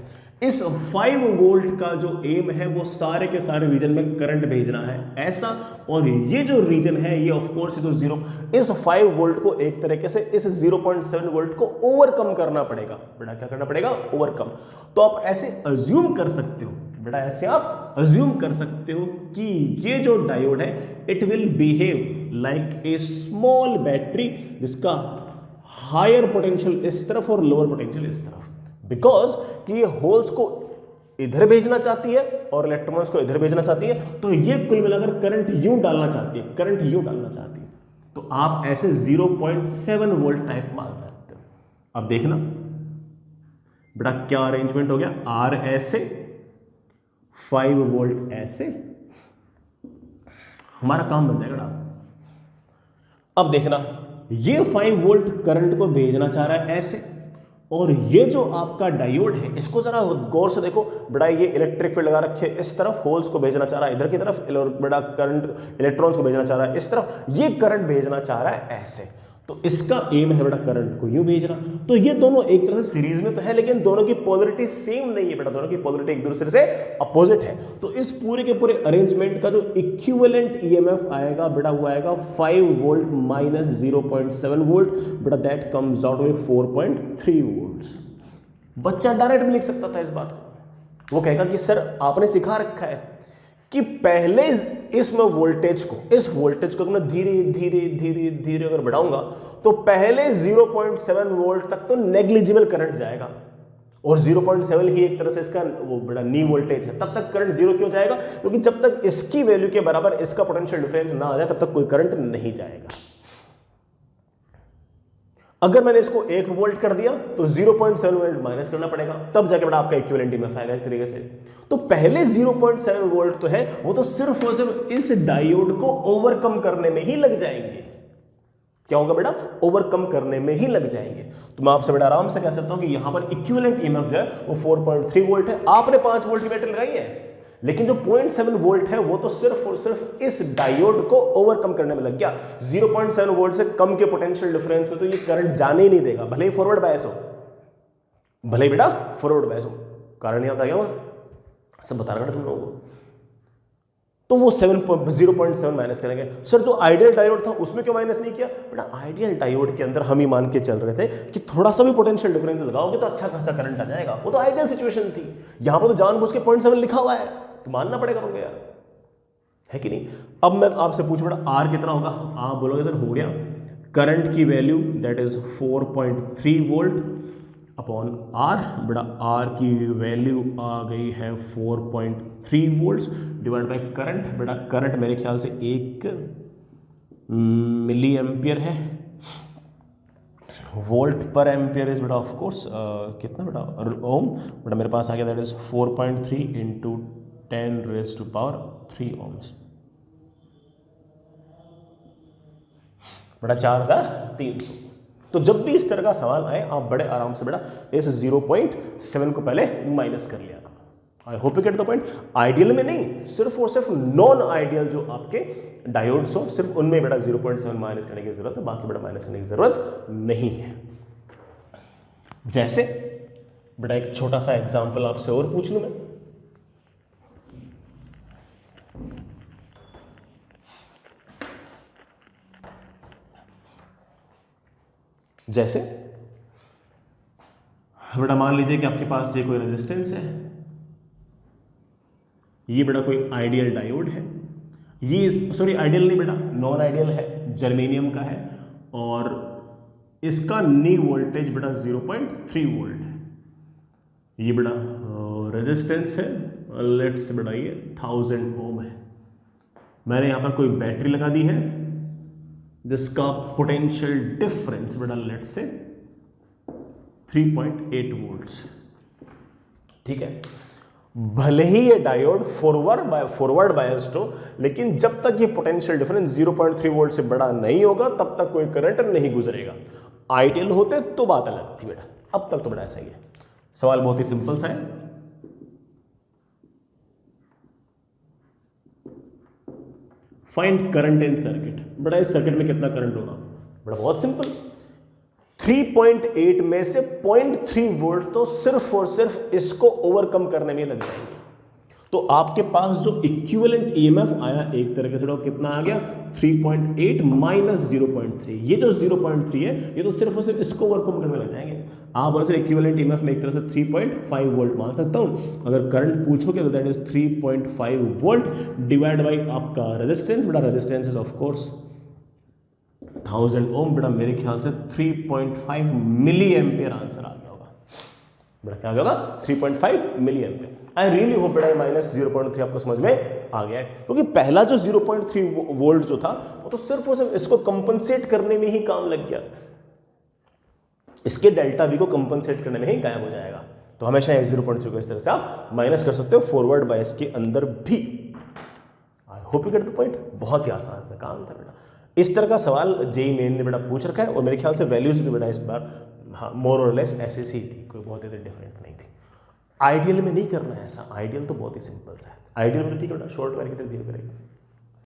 इस 5 वोल्ट का जो एम है वो सारे के सारे रीजन में करंट भेजना है ऐसा, और ये जो रीजन है ये ऑफ कोर्स ये तो जीरो, इस 5 वोल्ट को एक तरीके से इस 0.7 वोल्ट को ओवरकम करना पड़ेगा। बेटा क्या करना पड़ेगा, ओवरकम। तो आप ऐसे अज्यूम कर सकते हो, बेटा ऐसे आप अज्यूम कर सकते हो कि ये जो डायोड है it will behave like A small battery जिसका हायर पोटेंशियल इस तरफ और लोअर पोटेंशियल इस तरफ, बिकॉज कि ये होल्स को इधर भेजना चाहती है और इलेक्ट्रॉन्स को इधर भेजना चाहती है, तो ये कुल मिलाकर करंट यू डालना चाहती है, करंट यू डालना चाहती है। तो आप ऐसे 0.7 वोल्ट टाइप मान सकते हो। अब देखना बेटा क्या अरेंजमेंट हो गया, आर ऐसे, 5 वोल्ट ऐसे, हमारा काम बन जाएगा। अब देखना ये 5 वोल्ट करंट को भेजना चाह रहा है ऐसे, और ये जो आपका डायोड है इसको जरा गौर से देखो। बड़ा ये इलेक्ट्रिक फील्ड लगा रखे इस तरफ, होल्स को भेजना चाह रहा है इधर की तरफ, और बड़ा करंट इलेक्ट्रॉन्स को भेजना चाह रहा है इस तरफ, ये करंट भेजना चाह रहा है ऐसे। तो इसका एम है बेटा करंट को यूं भेजना। तो ये दोनों एक तरह से सीरीज में तो है, लेकिन दोनों की पोलरिटी सेम नहीं है बेटा, दोनों की पोलरिटी एक दूसरे से अपोजिट है। तो इस पूरे के पूरे अरेंजमेंट का जो इक्विवेलेंट ईएमएफ आएगा बेटा वो आएगा 5 वोल्ट माइनस 0.7 वोल्ट, बेटा that comes out with 4.3 volts. बच्चा डायरेक्ट भी लिख सकता था इस बात को, वो कहेगा कि सर आपने सिखा रखा है कि पहले इसमें वोल्टेज को, इस वोल्टेज को मैं धीरे धीरे धीरे धीरे अगर बढ़ाऊंगा तो पहले 0.7 वोल्ट तक तो नेग्लिजिबल करंट जाएगा, और 0.7 ही एक तरह से इसका वो बड़ा नी वोल्टेज है, तब तक करंट जीरो क्यों जाएगा, क्योंकि जब तक इसकी वैल्यू के बराबर इसका पोटेंशियल डिफरेंस ना आ जाए तब तक कोई करंट नहीं जाएगा। अगर मैंने इसको 1 वोल्ट कर दिया तो 0.7 वोल्ट माइनस करना पड़ेगा, तब जाके बड़ा आपका इक्विवेलेंट ईएमएफ आएगा एक तरीके से। तो पहले 0.7 वोल्ट तो है, वो तो सिर्फ और सिर्फ इस डायोड को ओवरकम करने में ही लग जाएंगे। क्या होगा बेटा, ओवरकम करने में ही लग जाएंगे। तो मैं आपसे बड़ा आराम से कह सकता हूं कि यहां पर इक्विवेलेंट ईएमएफ जो है वो 4.3 वोल्ट है। आपने 5 वोल्ट की बैटरी लगाई है, लेकिन जो 0.7 वोल्ट है वो तो सिर्फ और सिर्फ इस डायोड को ओवरकम करने में लग गया। 0.7 वोल्ट से कम के पोटेंशियल डिफरेंस में तो ये करंट जाने ही नहीं देगा, भले ही फॉरवर्ड बायस हो, भले ही बेटा फॉरवर्ड बायस हो। कारण याद आ गया वहां, सब बता रहा तुम लोगों को। तो वो 0.7 माइनस करेंगे। सर जो आइडियल डायोड था उसमें क्यों माइनस नहीं किया? बेटा आइडियल डायोड के अंदर हम ही मान के चल रहे थे कि थोड़ा सा भी पोटेंशियल डिफरेंस लगाओगे तो अच्छा खासा करंट आ जाएगा। वो तो आइडियल सिचुएशन थी। यहां पर तो जानबूझ के 0.7 लिखा हुआ है, तो मानना पड़ेगा तुमको यार, है कि नहीं? अब मैं आपसे पूछूं बेटा आर कितना होगा? आप बोलोगे सर हो गया, करंट की value that is 4.3 volt upon R. बेटा आर की वैल्यू आ गई है 4.3 वोल्ट्स डिवाइड बाय करंट। बेटा करंट मेरे ख्याल से 1 मिली एम्पियर है। वोल्ट पर एम्पियर इज बेटा ऑफ कोर्स कितना बेटा ओम। बेटा मेरे पास आ गया दैट इज 4.3 इंटू 10⁻³ ओम्स। बेटा 4300। तो जब भी इस तरह का सवाल आए आप बड़े आराम से बेटा इस 0.7 को पहले माइनस कर लिया। आई hope you get the point. Ideal में नहीं, सिर्फ और सिर्फ नॉन आइडियल जो आपके डायोड्स हो सिर्फ उनमें बेटा 0.7 माइनस करने की जरूरत है, बाकी बेटा माइनस करने की जरूरत नहीं है। जैसे बेटा एक छोटा सा एग्जांपल आपसे और पूछ लूं मैं। जैसे बेटा मान लीजिए कि आपके पास ये कोई रेजिस्टेंस है, ये बेटा कोई आइडियल डायोड है, ये सॉरी आइडियल नहीं बेटा नॉन आइडियल है, जर्मेनियम का है, और इसका नी वोल्टेज बेटा 0.3 वोल्ट है। ये बेटा रेजिस्टेंस है, लेट्स से बेटा ये 1000 ओम है। मैंने यहां पर कोई बैटरी लगा दी है जिसका पोटेंशियल डिफरेंस बेटा लेट्स से 3.8 वोल्ट्स। ठीक है, भले ही ये डायोड फॉरवर्ड बायस्ड हो, लेकिन जब तक ये पोटेंशियल डिफरेंस 0.3 वोल्ट से बड़ा नहीं होगा तब तक कोई करंट नहीं गुजरेगा। आइडियल होते तो बात अलग थी बेटा, अब तक तो बेटा ऐसा ही है। सवाल बहुत ही सिंपल सा है। Find current in circuit. बड़ा इस सर्किट में कितना करंट होगा? बड़ा बहुत सिंपल, 3.8 में से 0.3 वोल्ट तो सिर्फ और सिर्फ इसको ओवरकम करने में लग जाएंगे। तो आपके पास जो इक्विवेलेंट ईएमएफ आया एक तरह से कितना आ गया? 3.8 माइनस 0.3। ये जो 0.3 है ये तो सिर्फ और सिर्फ इसको ओवरकम करने में लग जाएंगे। आप बोले इक्विवेलेंट ईएमएफ में एक तरह से 3.5 वोल्ट मान सकता हूं। अगर करंट पूछोगे तो that is 3.5 volt divide by आपका रेजिस्टेंस। बेटा रेजिस्टेंस इज ऑफ कोर्स 1000 ओम। बेटा मेरे ख्याल से 3.5 मिली एम्पियर आंसर आ गया होगा। बेटा क्या होगा? 3.5 milli ampere. I really hope बेटा माइनस 0.3 आपको समझ में आ गया है, क्योंकि पहला जो 0.3 वोल्ट जो था वो तो सिर्फ और सिर्फ इसको कंपनसेट करने में ही काम लग गया। इसके डेल्टा वी को कंपनसेट करने में ही गायब हो जाएगा। तो हमेशा 0.3 को इस तरह से आप माइनस कर सकते हो फॉरवर्ड बायस के अंदर भी। आई hope you get the point. बहुत ही आसान सा काम था बेटा। इस तरह का सवाल जेईई मेन ने बेटा पूछ रखा है, और मेरे ख्याल से वैल्यूज भी बेटा इस बार हाँ मोर और लेस ऐसे ही थी, कोई बहुत ज़्यादा डिफरेंट नहीं थी। आइडियल में नहीं करना है ऐसा, आइडियल तो बहुत ही सिंपल सा है। आइडियल में ठीक है बेटा शॉर्ट वायर की तरह बिहेव करेगा।